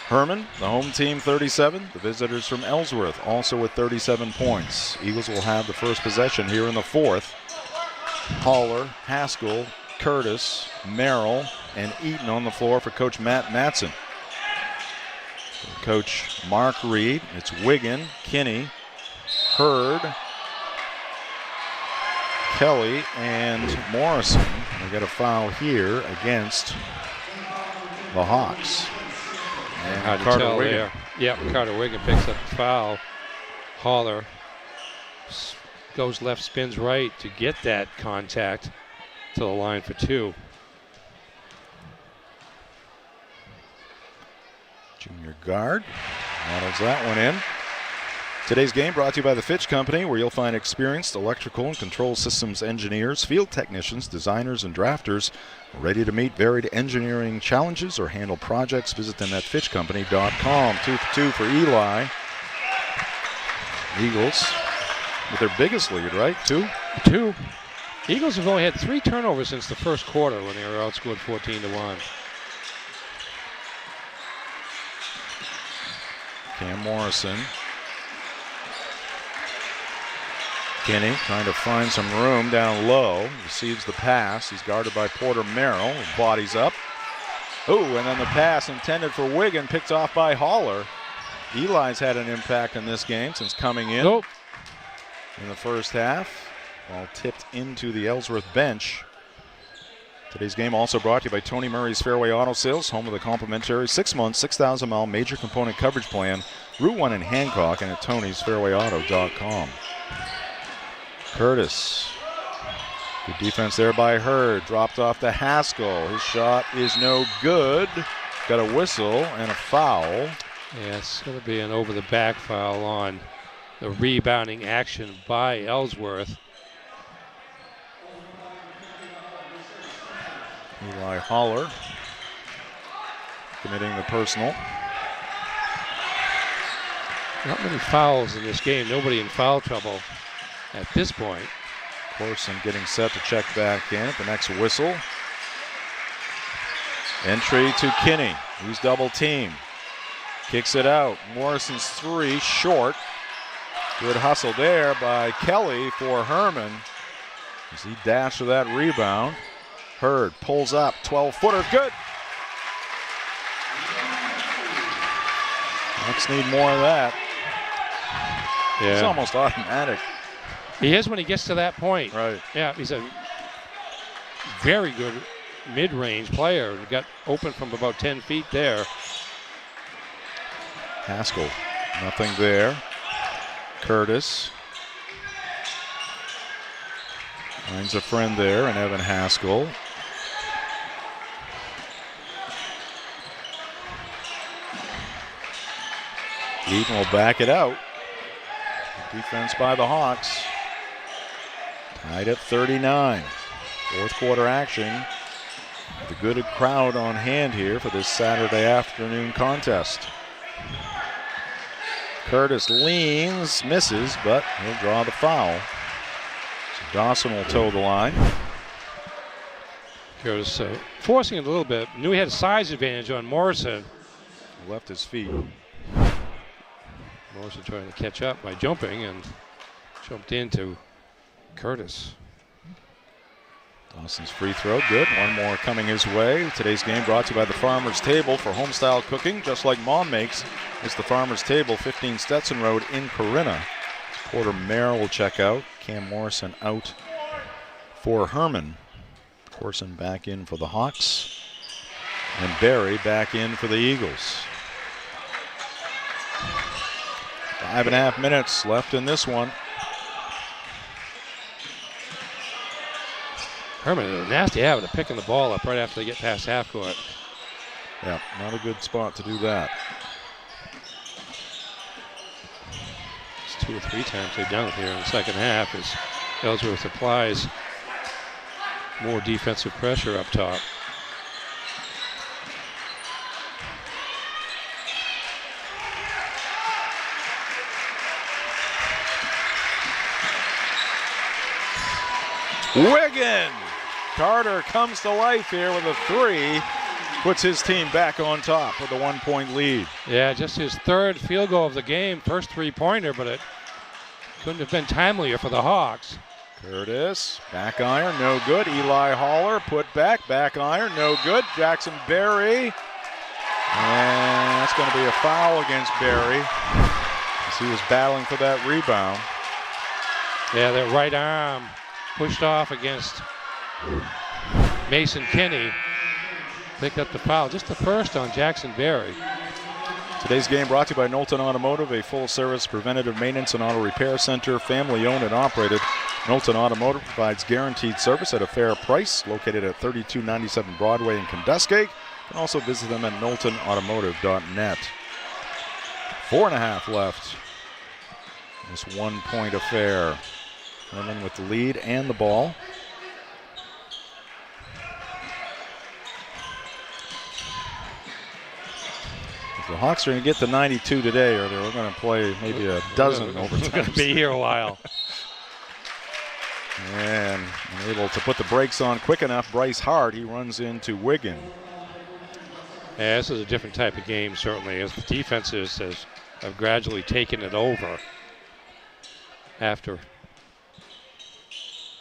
Hermon, the home team, 37. The visitors from Ellsworth also with 37 points. Eagles will have the first possession here in the fourth. Haller, Haskell, Curtis, Merrill, and Eaton on the floor for Coach Matt Matson. Coach Mark Reed, it's Wiggin, Kinney, Hurd, Kelly, and Morrison. We got a foul here against the Hawks. And hard to Carter tell Wiggin. there. Yep, Carter Wiggin picks up the foul. Haller goes left, spins right to get that contact to the line for two. Junior guard models that one in. Today's game brought to you by the Fitch Company, where you'll find experienced electrical and control systems engineers, field technicians, designers, and drafters ready to meet varied engineering challenges or handle projects. Visit them at fitchcompany.com. 2 for 2 for Eli. Eagles with their biggest lead, right? Two. Eagles have only had 3 turnovers since the first quarter when they were outscored 14-1. Cam Morrison. Kinney trying to find some room down low. Receives the pass. He's guarded by Porter Merrill. Bodies up. Oh, and then the pass intended for Wiggin, picked off by Haller. Eli's had an impact in this game since coming in in the first half. Ball tipped into the Ellsworth bench. Today's game also brought to you by Tony Murray's Fairway Auto Sales, home of the complimentary 6-month, 6,000-mile major component coverage plan. Route 1 in Hancock and at Tony'sFairwayAuto.com. Curtis. Good defense there by Hurd. Dropped off to Haskell. His shot is no good. Got a whistle and a foul. Yeah, it's going to be an over-the-back foul on the rebounding action by Ellsworth. Eli Haller committing the personal. Not many fouls in this game. Nobody in foul trouble at this point. Corson getting set to check back in at the next whistle. Entry to Kinney. He's double teamed. Kicks it out. Morrison's 3 short. Good hustle there by Kelly for Hermon as he dashed for that rebound. Hurd pulls up, 12-footer, good. Let's need more of that. Yeah. It's almost automatic. He is when he gets to that point. Right. Yeah, he's a very good mid-range player. He got open from about 10 feet there. Haskell, nothing there. Curtis finds a friend there, and Evan Haskell. Eaton will back it out. Defense by the Hawks. Tied at 39. Fourth quarter action. The good crowd on hand here for this Saturday afternoon contest. Curtis leans, misses, but he'll draw the foul. So Dawson will toe the line. Curtis forcing it a little bit. Knew he had a size advantage on Morrison. Left his feet. Morrison trying to catch up by jumping and jumped into Curtis. Dawson's free throw, good. One more coming his way. Today's game brought to you by the Farmer's Table for home-style cooking, just like Mom makes. It's the Farmer's Table, 15 Stetson Road in Corinna. Porter Merrill will check out. Cam Morrison out for Hermon. Corson back in for the Hawks. And Barry back in for the Eagles. 5.5 minutes left in this one. Hermon, a nasty habit of picking the ball up right after they get past half court. Yeah, not a good spot to do that. It's 2 or 3 times they've done it here in the second half as Ellsworth applies more defensive pressure up top. Wiggin! Carter comes to life here with a 3. Puts his team back on top with a 1-point lead. Yeah, just his third field goal of the game. First three-pointer, but it couldn't have been timelier for the Hawks. Curtis, back iron, no good. Eli Haller, put back iron, no good. Jackson Berry. And that's going to be a foul against Berry as he was battling for that rebound. Yeah, that right arm pushed off against Mason Kinney. Picked up the foul, just the first on Jackson Berry. Today's game brought to you by Knowlton Automotive, a full-service preventative maintenance and auto repair center, family-owned and operated. Knowlton Automotive provides guaranteed service at a fair price, located at 3297 Broadway in Kenduskeag. You can also visit them at knowltonautomotive.net. 4.5 left. This 1-point affair. Hermon with the lead and the ball. The Hawks are going to get to 92 today, or they're going to play maybe a dozen overtimes. We're going to be here a while. And able to put the brakes on quick enough. Bryce Hart, he runs into Wiggin. Yeah, this is a different type of game, certainly, as the defenses have gradually taken it over after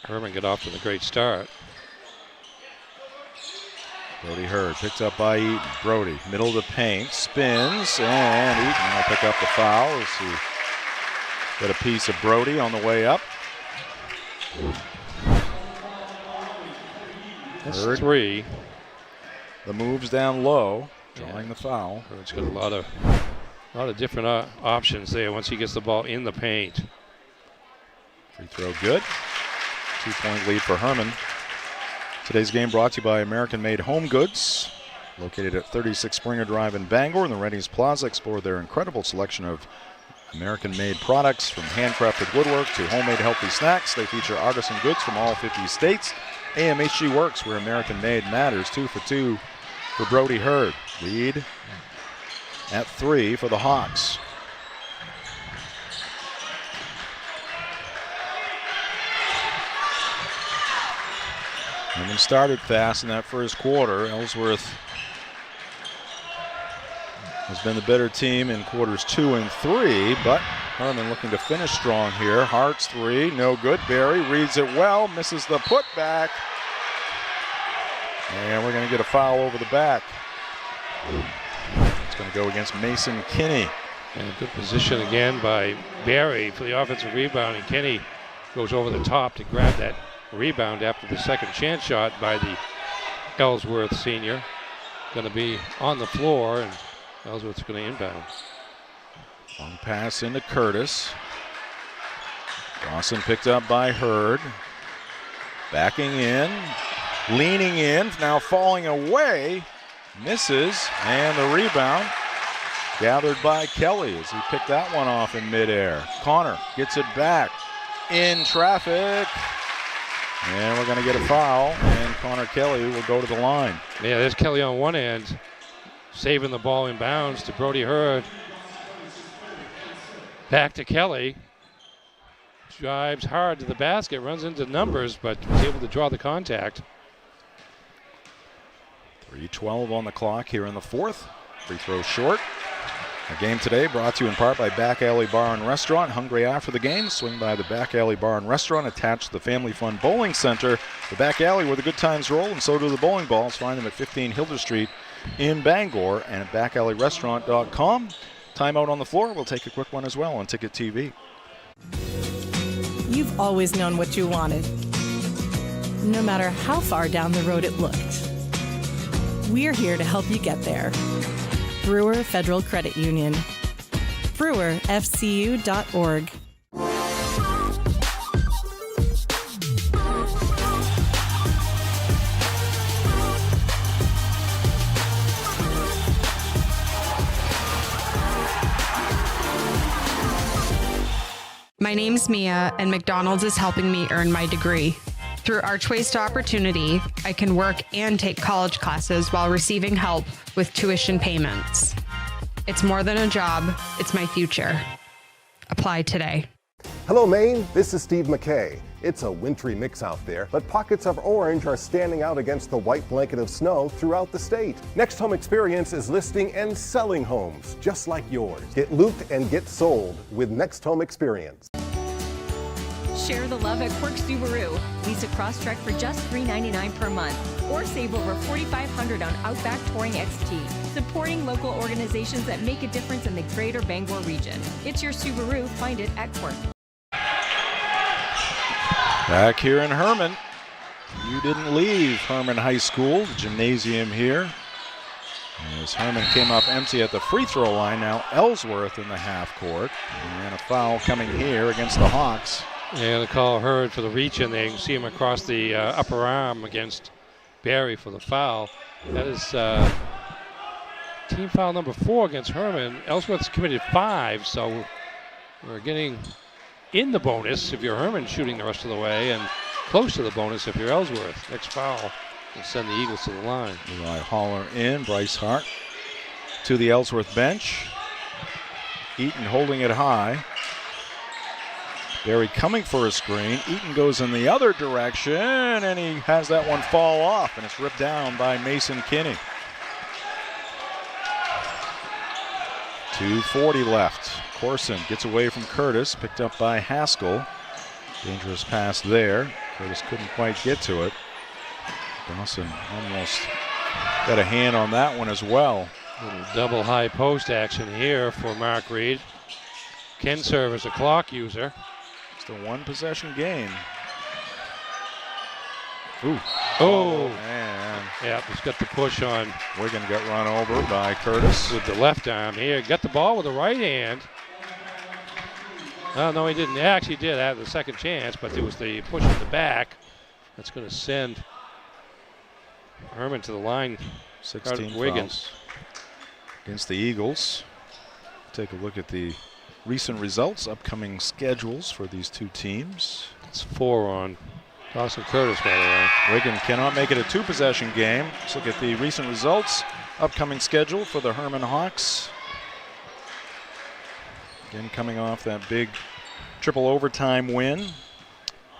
Hermon got off to the great start. Brody Hurd picked up by Eaton. Brody, middle of the paint, spins, and Eaton will pick up the foul as he got a piece of Brody on the way up. That's Hurd. 3. The moves down low, drawing the foul. Hurd's got a lot of different options there once he gets the ball in the paint. Free throw good. 2-point lead for Hermon. Today's game brought to you by American-Made Home Goods, located at 36 Springer Drive in Bangor in the Rennie's Plaza. Explore their incredible selection of American-made products, from handcrafted woodwork to homemade healthy snacks. They feature artisan goods from all 50 states. AMHG Works, where American-made matters. 2 for 2 for Brody Hurd. Lead at 3 for the Hawks. Hermon started fast in that first quarter. Ellsworth has been the better team in quarters 2 and 3, but Hermon looking to finish strong here. Hart's 3, no good. Berry reads it well, misses the putback. And we're going to get a foul over the back. It's going to go against Mason Kinney. And a good position again by Berry for the offensive rebound, and Kinney goes over the top to grab that rebound after the second chance shot by the Ellsworth senior. Going to be on the floor, and Ellsworth's going to inbound. Long pass into Curtis. Dawson picked up by Hurd. Backing in, leaning in, now falling away. Misses, and the rebound gathered by Kelly as he picked that one off in midair. Connor gets it back in traffic. And we're going to get a foul, and Connor Kelly will go to the line. Yeah, there's Kelly on one end, saving the ball in bounds to Brody Hurd. Back to Kelly. Drives hard to the basket, runs into numbers, but was able to draw the contact. 3:12 on the clock here in the fourth. Free throw short. Our game today brought to you in part by Back Alley Bar and Restaurant. Hungry after the game? Swing by the Back Alley Bar and Restaurant attached to the Family Fun Bowling Center. The Back Alley where the good times roll, and so do the bowling balls. Find them at 15 Hilder Street in Bangor and at backalleyrestaurant.com. Timeout on the floor. We'll take a quick one as well on Ticket TV. You've always known what you wanted, no matter how far down the road it looked. We're here to help you get there. Brewer Federal Credit Union. brewerfcu.org. My name's Mia, and McDonald's is helping me earn my degree. Through Archways to Opportunity, I can work and take college classes while receiving help with tuition payments. It's more than a job, it's my future. Apply today. Hello, Maine. This is Steve McKay. It's a wintry mix out there, but pockets of orange are standing out against the white blanket of snow throughout the state. Next Home Experience is listing and selling homes just like yours. Get looped and get sold with Next Home Experience. Share the love at Quirk Subaru. Lease a Crosstrek for just $399 per month, or save over $4,500 on Outback Touring XT. Supporting local organizations that make a difference in the greater Bangor region. It's your Subaru. Find it at Quirk. Back here in Hermon. You didn't leave Hermon High School, the gymnasium here. As Hermon came up empty at the free throw line, now Ellsworth in the half court. And a foul coming here against the Hawks. And the call heard for the reach in there. You can see him across the upper arm against Barry for the foul. That is team foul number 4 against Hermon. Ellsworth's committed 5, so we're getting in the bonus if you're Hermon shooting the rest of the way, and close to the bonus if you're Ellsworth. Next foul will send the Eagles to the line. Eli Haller in, Bryce Hart to the Ellsworth bench. Eaton holding it high. Barry coming for a screen. Eaton goes in the other direction, and he has that one fall off, and it's ripped down by Mason Kinney. 2:40 left. Corson gets away from Curtis, picked up by Haskell. Dangerous pass there. Curtis couldn't quite get to it. Dawson almost got a hand on that one as well. Little double high post action here for Mark Reed. Can serve as a clock user. It's a 1-possession game. Ooh. Oh, man. Yeah, he's got the push on. Wigan got run over by Curtis. With the left arm here. Got the ball with the right hand. Oh, no, he didn't. He actually did have the second chance, but there was the push in the back. That's going to send Hermon to the line. 16 Wigan. fouls against the Eagles. Take a look at the recent results, upcoming schedules for these two teams. It's 4 on Dawson Curtis, by the way. Wigan cannot make it a 2-possession game. Let's look at the recent results, upcoming schedule for the Hermon Hawks. Again, coming off that big triple overtime win.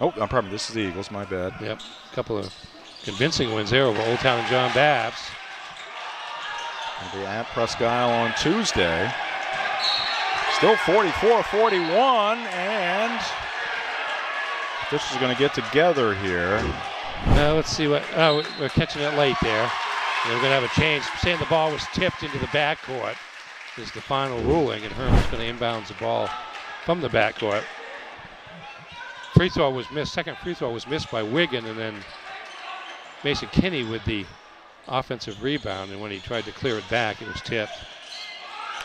Oh, pardon me, this is the Eagles, my bad. Yep, a couple of convincing wins there over Old Town and John Babs. They'll be at Presque Isle on Tuesday. Still 44-41, and this is going to get together here. Now let's see what. Oh, we're catching it late there. And we're going to have a change. Saying the ball was tipped into the backcourt is the final ruling, and Hermon's going to inbounds the ball from the backcourt. Free throw was missed. Second free throw was missed by Wigan, and then Mason Kinney with the offensive rebound. And when he tried to clear it back, it was tipped.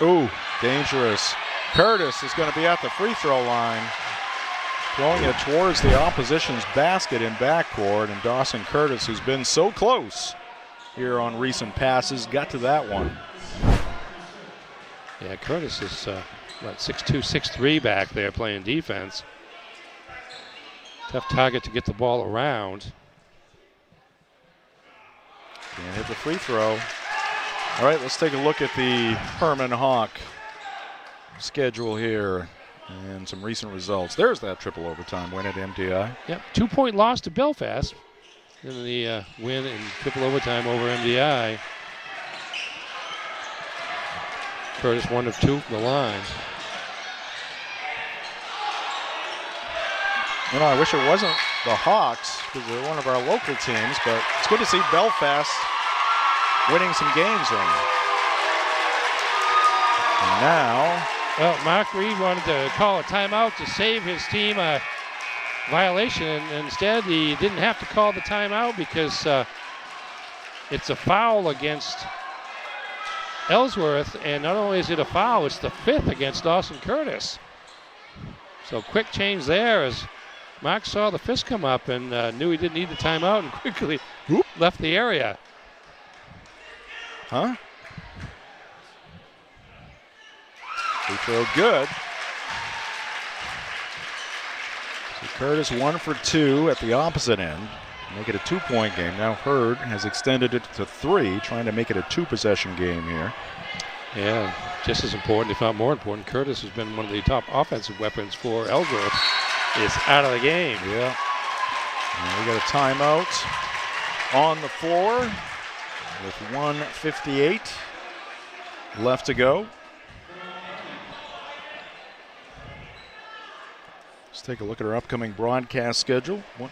Ooh, dangerous. Curtis is going to be at the free throw line, throwing it towards the opposition's basket in backcourt, and Dawson Curtis, who's been so close here on recent passes, got to that one. Yeah, Curtis is 6'2", 6'3" back there playing defense. Tough target to get the ball around. Can't hit the free throw. All right, let's take a look at the Hermon Hawk schedule here and some recent results. There's that triple overtime win at MDI. Yep, 2-point loss to Belfast in the win in triple overtime over MDI. Curtis 1 of 2 from the line. You know, I wish it wasn't the Hawks because they're one of our local teams, but it's good to see Belfast winning some games on them. And now, well, Mark Reed wanted to call a timeout to save his team a violation, and instead he didn't have to call the timeout because it's a foul against Ellsworth, and not only is it a foul, it's the 5th against Dawson Curtis. So quick change there as Mark saw the fist come up and knew he didn't need the timeout and quickly left the area. Huh? Free throw good. Curtis 1 for 2 at the opposite end. Make it a 2-point game. Now Hurd has extended it to 3, trying to make it a 2-possession game here. Yeah, just as important, if not more important, Curtis has been one of the top offensive weapons for Ellsworth. Is out of the game. Yeah. And we got a timeout on the floor with 1:58 left to go. Let's take a look at our upcoming broadcast schedule. We're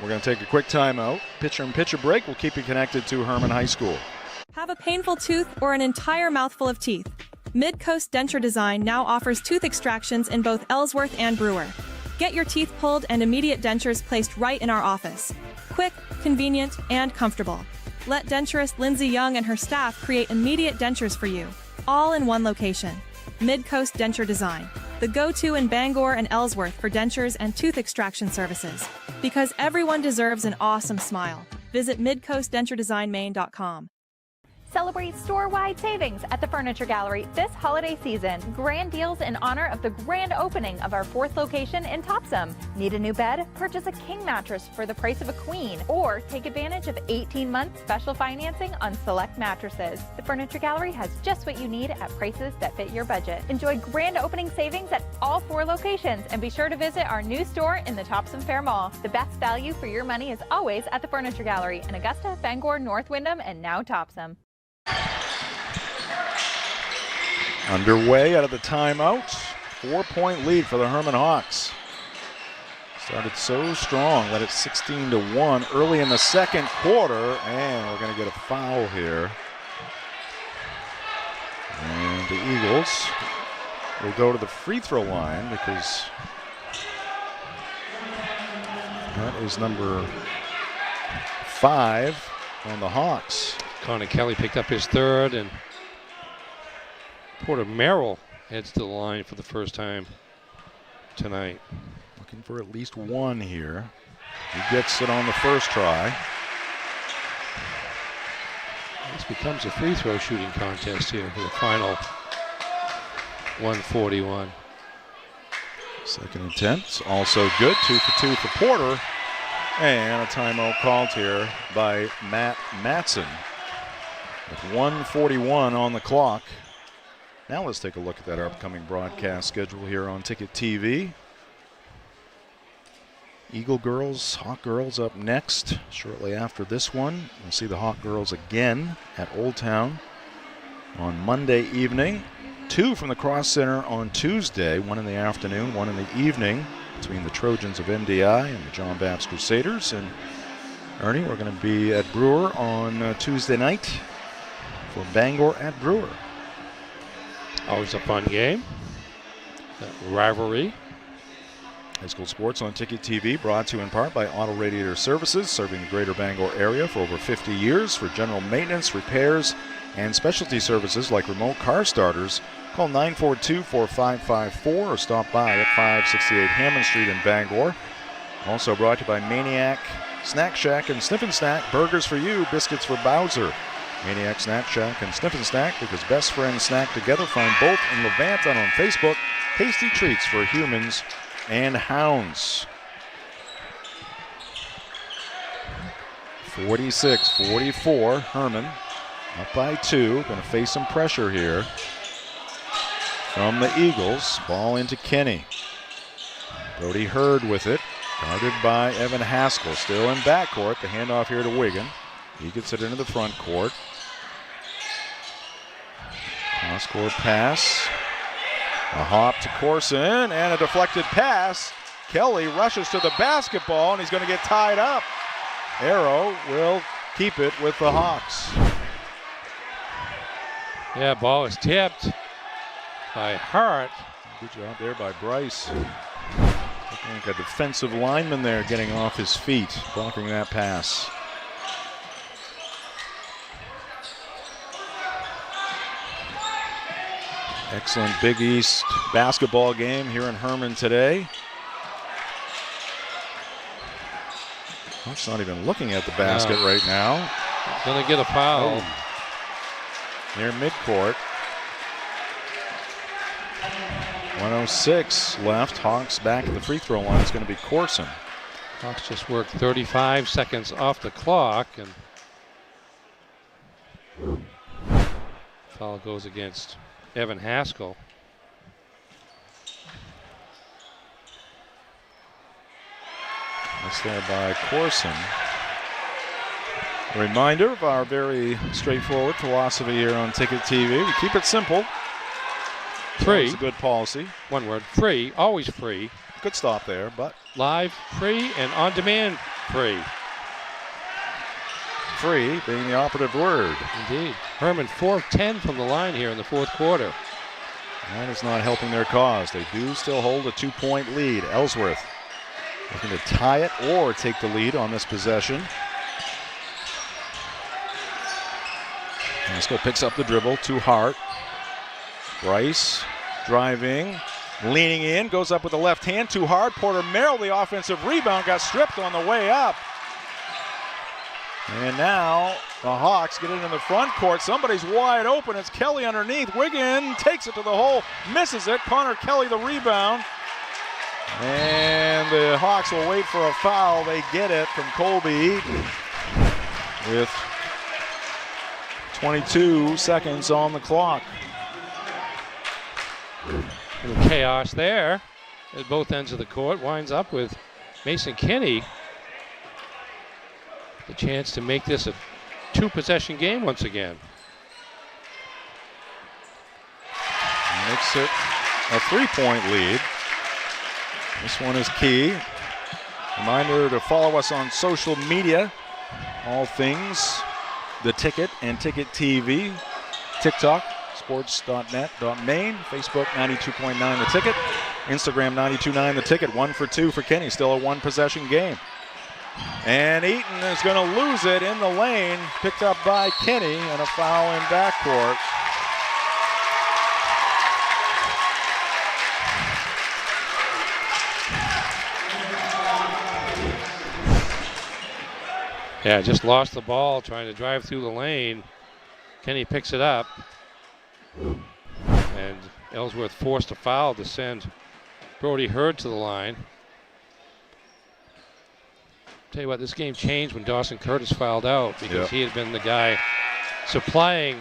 going to take a quick timeout. Pitcher break. We'll keep you connected to Hermon High School. Have a painful tooth or an entire mouthful of teeth? Mid-Coast Denture Design now offers tooth extractions in both Ellsworth and Brewer. Get your teeth pulled and immediate dentures placed right in our office. Quick, convenient, and comfortable. Let denturist Lindsay Young and her staff create immediate dentures for you, all in one location. Mid-Coast Denture Design, the go-to in Bangor and Ellsworth for dentures and tooth extraction services. Because everyone deserves an awesome smile. Visit midcoastdenturedesignmaine.com. Celebrate store-wide savings at the Furniture Gallery this holiday season. Grand deals in honor of the grand opening of our 4th location in Topsom. Need a new bed? Purchase a king mattress for the price of a queen. Or take advantage of 18-month special financing on select mattresses. The Furniture Gallery has just what you need at prices that fit your budget. Enjoy grand opening savings at all 4 locations, and be sure to visit our new store in the Topsom Fair Mall. The best value for your money is always at the Furniture Gallery in Augusta, Bangor, North Windham, and now Topsom. Underway out of the timeout. 4-point lead for the Hermon Hawks. Started so strong, led it 16-1 early in the second quarter, and we're going to get a foul here. And the Eagles will go to the free throw line because that is number 5 on the Hawks. Connor Kelly picked up his 3rd, and Porter Merrill heads to the line for the first time tonight. Looking for at least 1 here. He gets it on the first try. This becomes a free throw shooting contest here for the final 141. Second attempt, also good. 2 for 2 for Porter. And a timeout called here by Matt Matson. With 1:41 on the clock. Now let's take a look at that upcoming broadcast schedule here on Ticket TV. Eagle girls, Hawk girls up next shortly after this one. We'll see the Hawk girls again at Old Town on Monday evening. 2 from the Cross Center on Tuesday, 1 in the afternoon, 1 in the evening between the Trojans of MDI and the John Baptist Crusaders. And Ernie, we're going to be at Brewer on Tuesday night for Bangor at Brewer. Always a fun game. That rivalry. High school sports on Ticket TV, brought to you in part by Auto Radiator Services, serving the greater Bangor area for over 50 years. For general maintenance, repairs, and specialty services like remote car starters, call 942-4554 or stop by at 568 Hammond Street in Bangor. Also brought to you by Maniac Snack Shack and Sniff and Snack, burgers for you, biscuits for Bowser. Maniac Snack Shack and Sniff and Snack, because best friends snack together. Find both in Levanton on Facebook. Tasty treats for humans and hounds. 46-44, Hermon up by 2. Going to face some pressure here from the Eagles. Ball into Kenny. Brody Hurd with it, guarded by Evan Haskell. Still in backcourt. The handoff here to Wiggin. He gets it into the front court. Cross-court pass. A hop to Corson and a deflected pass. Kelly rushes to the basketball and he's going to get tied up. Arrow will keep it with the Hawks. Yeah, ball is tipped by Hart. Good job there by Bryce. Looking like a defensive lineman there getting off his feet, blocking that pass. Excellent Big East basketball game here in Hermon today. Hawks not even looking at the basket right now. Gonna get a foul. Near midcourt. 1:06 left. Hawks back at the free throw line. It's going to be Corson. Hawks just worked 35 seconds off the clock, and foul goes against Evan Haskell. That's there by Corson. A reminder of our very straightforward philosophy here on Ticket TV. We keep it simple. Free. It's a good policy. One word. Free. Always free. Good stop there, but. Live, free, and on-demand, free. Free being the operative word. Indeed. Hermon 4 of 10 from the line here in the fourth quarter. That is not helping their cause. They do still hold a 2-point lead. Ellsworth looking to tie it or take the lead on this possession. Haskell picks up the dribble to Hart. Bryce driving, leaning in, goes up with the left hand too hard. Porter Merrill, the offensive rebound, got stripped on the way up. And now the Hawks get it in the front court. Somebody's wide open. It's Kelly underneath. Wiggin takes it to the hole, misses it. Connor Kelly the rebound. And the Hawks will wait for a foul. They get it from Colby Eaton with 22 seconds on the clock. A little chaos there at both ends of the court. Winds up with Mason Kinney. The chance to make this a 2-possession game once again. Makes it a 3-point lead. This one is key. Reminder to follow us on social media. All things The Ticket and Ticket TV. TikTok, sports.net.maine. Facebook, 92.9 The Ticket. Instagram, 92.9 The Ticket. 1 for 2 for Kenny. Still a 1-possession game. And Eaton is going to lose it in the lane. Picked up by Kenny, and a foul in backcourt. Yeah, just lost the ball trying to drive through the lane. Kenny picks it up. And Ellsworth forced a foul to send Brody Hurd to the line. Tell you what, this game changed when Dawson Curtis fouled out because he had been the guy supplying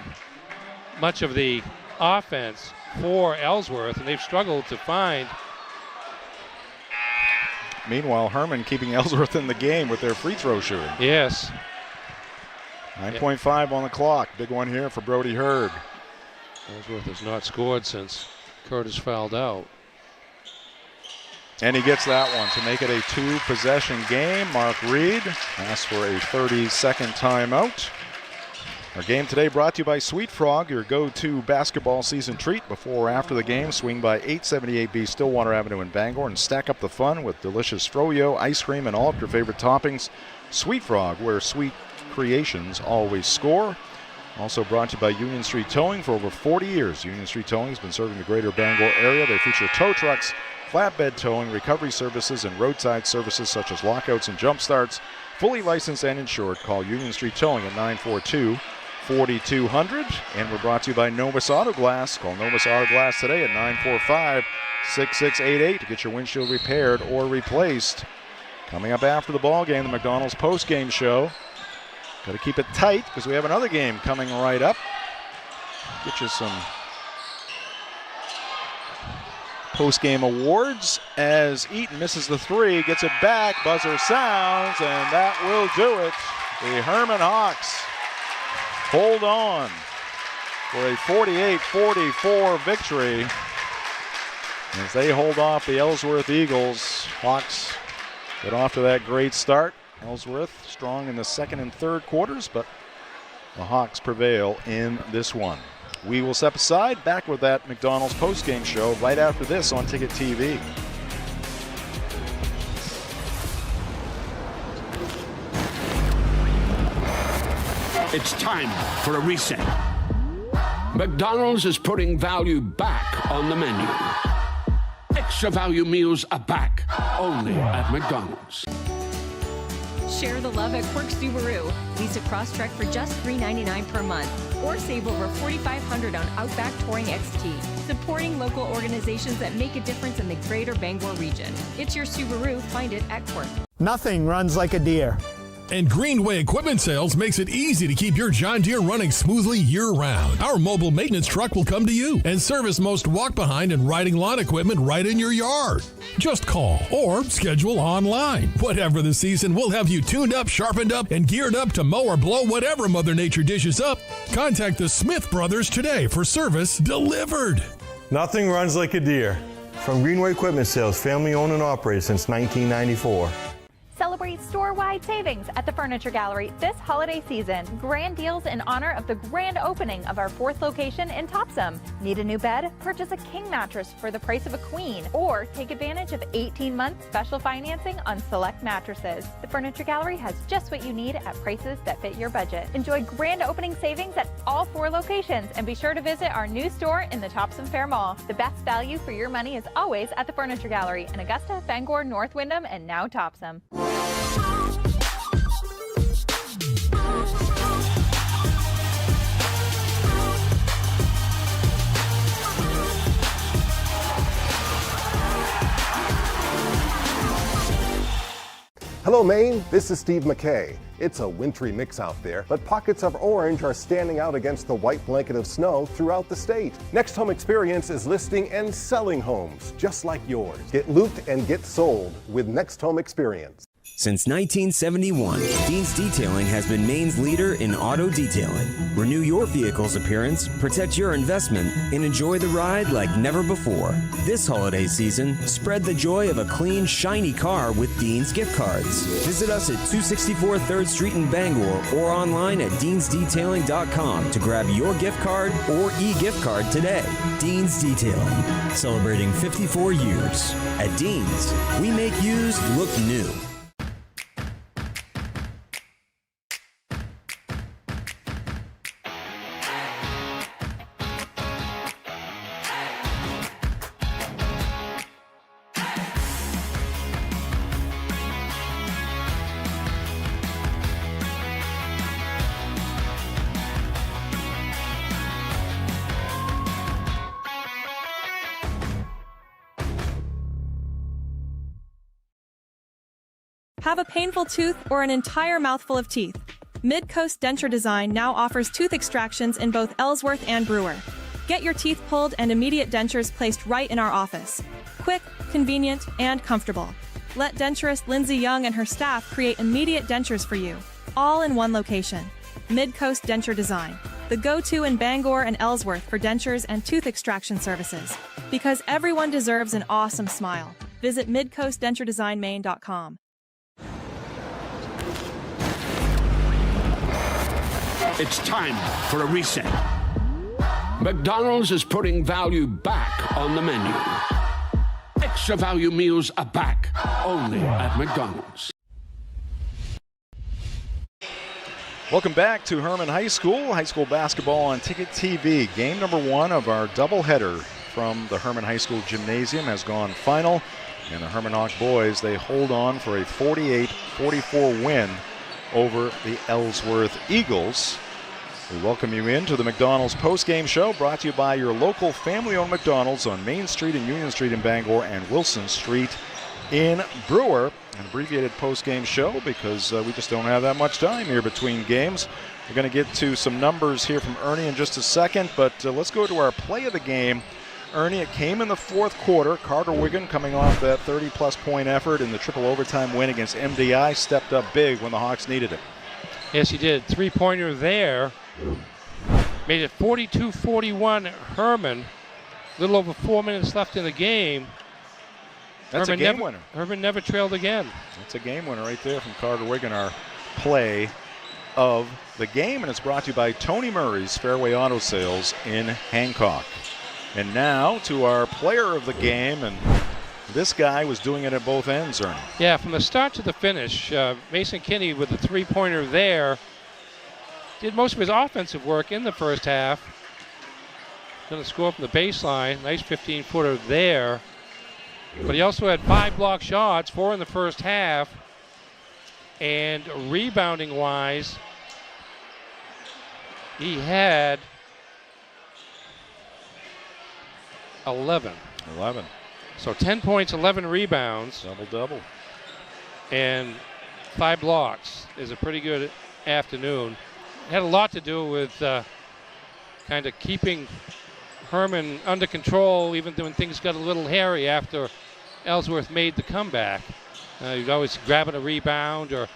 much of the offense for Ellsworth, and they've struggled to find. Meanwhile, Hermon keeping Ellsworth in the game with their free throw shooting. Yes. 9.5 on the clock. Big one here for Brody Hurd. Ellsworth has not scored since Curtis fouled out. And he gets that one to make it a 2-possession game. Mark Reed asks for a 30-second timeout. Our game today brought to you by Sweet Frog, your go-to basketball season treat. Before or after the game, swing by 878B Stillwater Avenue in Bangor and stack up the fun with delicious froyo, ice cream, and all of your favorite toppings. Sweet Frog, where sweet creations always score. Also brought to you by Union Street Towing. For over 40 years, Union Street Towing has been serving the greater Bangor area. They feature tow trucks, flatbed towing, recovery services, and roadside services such as lockouts and jump starts. Fully licensed and insured. Call Union Street Towing at 942-4200. And we're brought to you by Novus Auto Glass. Call Novus Auto Glass today at 945-6688 to get your windshield repaired or replaced. Coming up after the ball game, the McDonald's post-game show. Got to keep it tight because we have another game coming right up. Get you some post-game awards as Eaton misses the 3, gets it back, buzzer sounds, and that will do it. The Hermon Hawks hold on for a 48-44 victory as they hold off the Ellsworth Eagles. Hawks get off to that great start. Ellsworth strong in the second and third quarters, but the Hawks prevail in this one. We will step aside, back with that McDonald's post-game show right after this on Ticket TV. It's time for a reset. McDonald's is putting value back on the menu. Extra value meals are back, only at McDonald's. Share the love at Quirks Subaru. Lease a Crosstrek for just $399 per month, or save over $4,500 on Outback Touring XT. Supporting local organizations that make a difference in the greater Bangor region. It's your Subaru. Find it at Quirk. Nothing runs like a deer. And Greenway Equipment Sales makes it easy to keep your John Deere running smoothly year-round. Our mobile maintenance truck will come to you and service most walk-behind and riding lawn equipment right in your yard. Just call or schedule online. Whatever the season, we'll have you tuned up, sharpened up, and geared up to mow or blow whatever Mother Nature dishes up. Contact the Smith Brothers today for service delivered. Nothing runs like a deer. From Greenway Equipment Sales, family owned and operated since 1994. Celebrate store-wide savings at the Furniture Gallery this holiday season. Grand deals in honor of the grand opening of our 4th location in Topsom. Need a new bed? Purchase a king mattress for the price of a queen, or take advantage of 18-month special financing on select mattresses. The Furniture Gallery has just what you need at prices that fit your budget. Enjoy grand opening savings at all 4 locations, and be sure to visit our new store in the Topsom Fair Mall. The best value for your money is always at the Furniture Gallery in Augusta, Bangor, North Windham, and now Topsom. Hello, Maine. This is Steve McKay. It's a wintry mix out there, but pockets of orange are standing out against the white blanket of snow throughout the state. Next Home Experience is listing and selling homes just like yours. Get looped and get sold with Next Home Experience. Since 1971, Dean's Detailing has been Maine's leader in auto detailing. Renew your vehicle's appearance, protect your investment, and enjoy the ride like never before. This holiday season, spread the joy of a clean, shiny car with Dean's gift cards. Visit us at 264 3rd Street in Bangor or online at deansdetailing.com to grab your gift card or e-gift card today. Dean's Detailing, celebrating 54 years. At Dean's, we make used look new. Have a painful tooth or an entire mouthful of teeth? Mid-Coast Denture Design now offers tooth extractions in both Ellsworth and Brewer. Get your teeth pulled and immediate dentures placed right in our office. Quick, convenient, and comfortable. Let denturist Lindsay Young and her staff create immediate dentures for you, all in one location. Mid-Coast Denture Design, the go-to in Bangor and Ellsworth for dentures and tooth extraction services. Because everyone deserves an awesome smile. Visit midcoastdenturedesignmaine.com. It's time for a reset. McDonald's is putting value back on the menu. Extra value meals are back, only at McDonald's. Welcome back to Hermon High School basketball on Ticket TV. Game number 1 of our doubleheader from the Hermon High School Gymnasium has gone final. And the Hermon Hawk boys, they hold on for a 48-44 win over the Ellsworth Eagles. We welcome you into the McDonald's post-game show, brought to you by your local family-owned McDonald's on Main Street and Union Street in Bangor and Wilson Street in Brewer. An abbreviated post-game show because we just don't have that much time here between games. We're going to get to some numbers here from Ernie in just a second, but let's go to our play of the game. Ernie, it came in the 4th quarter. Carter Wiggin, coming off that 30-plus point effort in the triple overtime win against MDI, stepped up big when the Hawks needed it. Yes, he did. Three-pointer there. Made it 42-41 Hermon. A little over 4 minutes left in the game. That's a game winner. Hermon never trailed again. That's a game winner right there from Carter Wiggin, our play of the game. And it's brought to you by Tony Murray's Fairway Auto Sales in Hancock. And now to our player of the game, and this guy was doing it at both ends, Ernie. Yeah, from the start to the finish, Mason Kinney with the three-pointer there did most of his offensive work in the first half. Going to score from the baseline. Nice 15-footer there. But he also had 5 block shots, 4 in the first half. And rebounding-wise, he had 11. 11. So 10 points, 11 rebounds. Double-double. And 5 blocks is a pretty good afternoon. It had a lot to do with kind of keeping Hermon under control, even when things got a little hairy after Ellsworth made the comeback. He was always grabbing a rebound or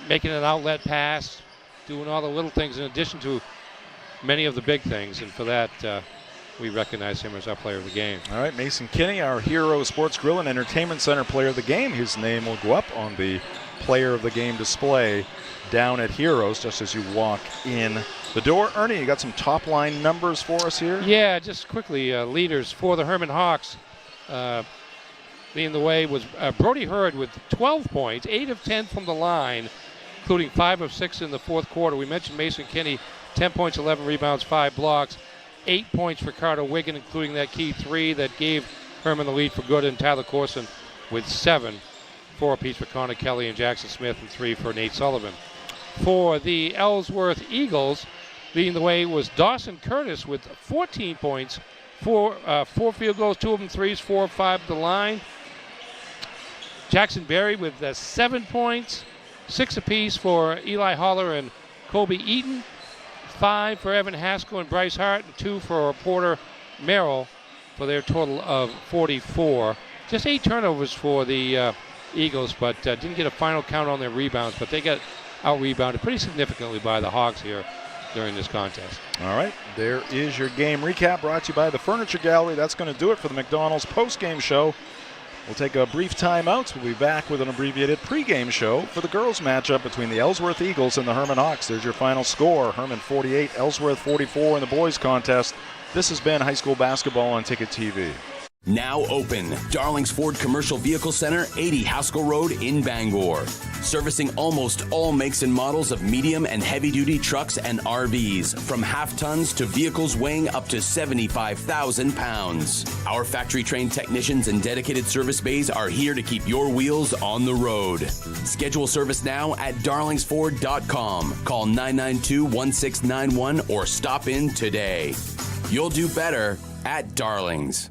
making an outlet pass, doing all the little things in addition to many of the big things. And for that, we recognize him as our player of the game. All right, Mason Kinney, our Hero Sports Grill and Entertainment Center player of the game. His name will go up on the player of the game display down at Heroes just as you walk in the door. Ernie, you got some top line numbers for us here? Yeah, just quickly, leaders for the Hermon Hawks. Leading the way was Brody Hurd with 12 points, 8 of 10 from the line, including 5 of 6 in the fourth quarter. We mentioned Mason Kinney, 10 points, 11 rebounds, 5 blocks. 8 points for Carter Wiggin, including that key 3 that gave Hermon the lead for good, and Tyler Corson with 7. 4 apiece for Connor Kelly and Jackson Smith, and 3 for Nate Sullivan. For the Ellsworth Eagles, leading the way was Dawson Curtis with 14 points, 4 field goals, 2 of them threes, 4 of 5 at the line. Jackson Berry with 7 points, 6 apiece for Eli Holler and Kobe Eaton. 5 for Evan Haskell and Bryce Hart, and 2 for Porter Merrill for their total of 44. Just 8 turnovers for the Eagles, but didn't get a final count on their rebounds, but they got out-rebounded pretty significantly by the Hawks here during this contest. All right, there is your game recap brought to you by the Furniture Gallery. That's going to do it for the McDonald's post-game show. We'll take a brief timeout. We'll be back with an abbreviated pregame show for the girls' matchup between the Ellsworth Eagles and the Hermon Hawks. There's your final score. Hermon 48, Ellsworth 44 in the boys' contest. This has been high school basketball on Ticket TV. Now open. Darling's Ford Commercial Vehicle Center, 80 Haskell Road in Bangor. Servicing almost all makes and models of medium and heavy-duty trucks and RVs, from half-tons to vehicles weighing up to 75,000 pounds. Our factory-trained technicians and dedicated service bays are here to keep your wheels on the road. Schedule service now at darlingsford.com. Call 992-1691 or stop in today. You'll do better at Darlings.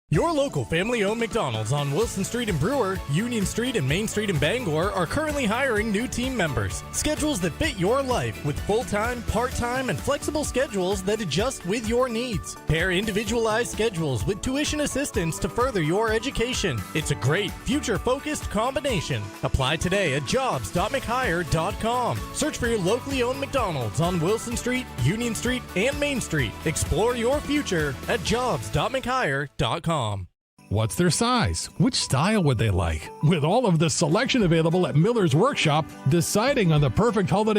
Your local family-owned McDonald's on Wilson Street in Brewer, Union Street and Main Street in Bangor are currently hiring new team members. Schedules that fit your life with full-time, part-time, and flexible schedules that adjust with your needs. Pair individualized schedules with tuition assistance to further your education. It's a great, future-focused combination. Apply today at jobs.mchire.com. Search for your locally owned McDonald's on Wilson Street, Union Street, and Main Street. Explore your future at jobs.mchire.com. What's their size? Which style would they like? With all of the selection available at Miller's Workshop, deciding on the perfect holiday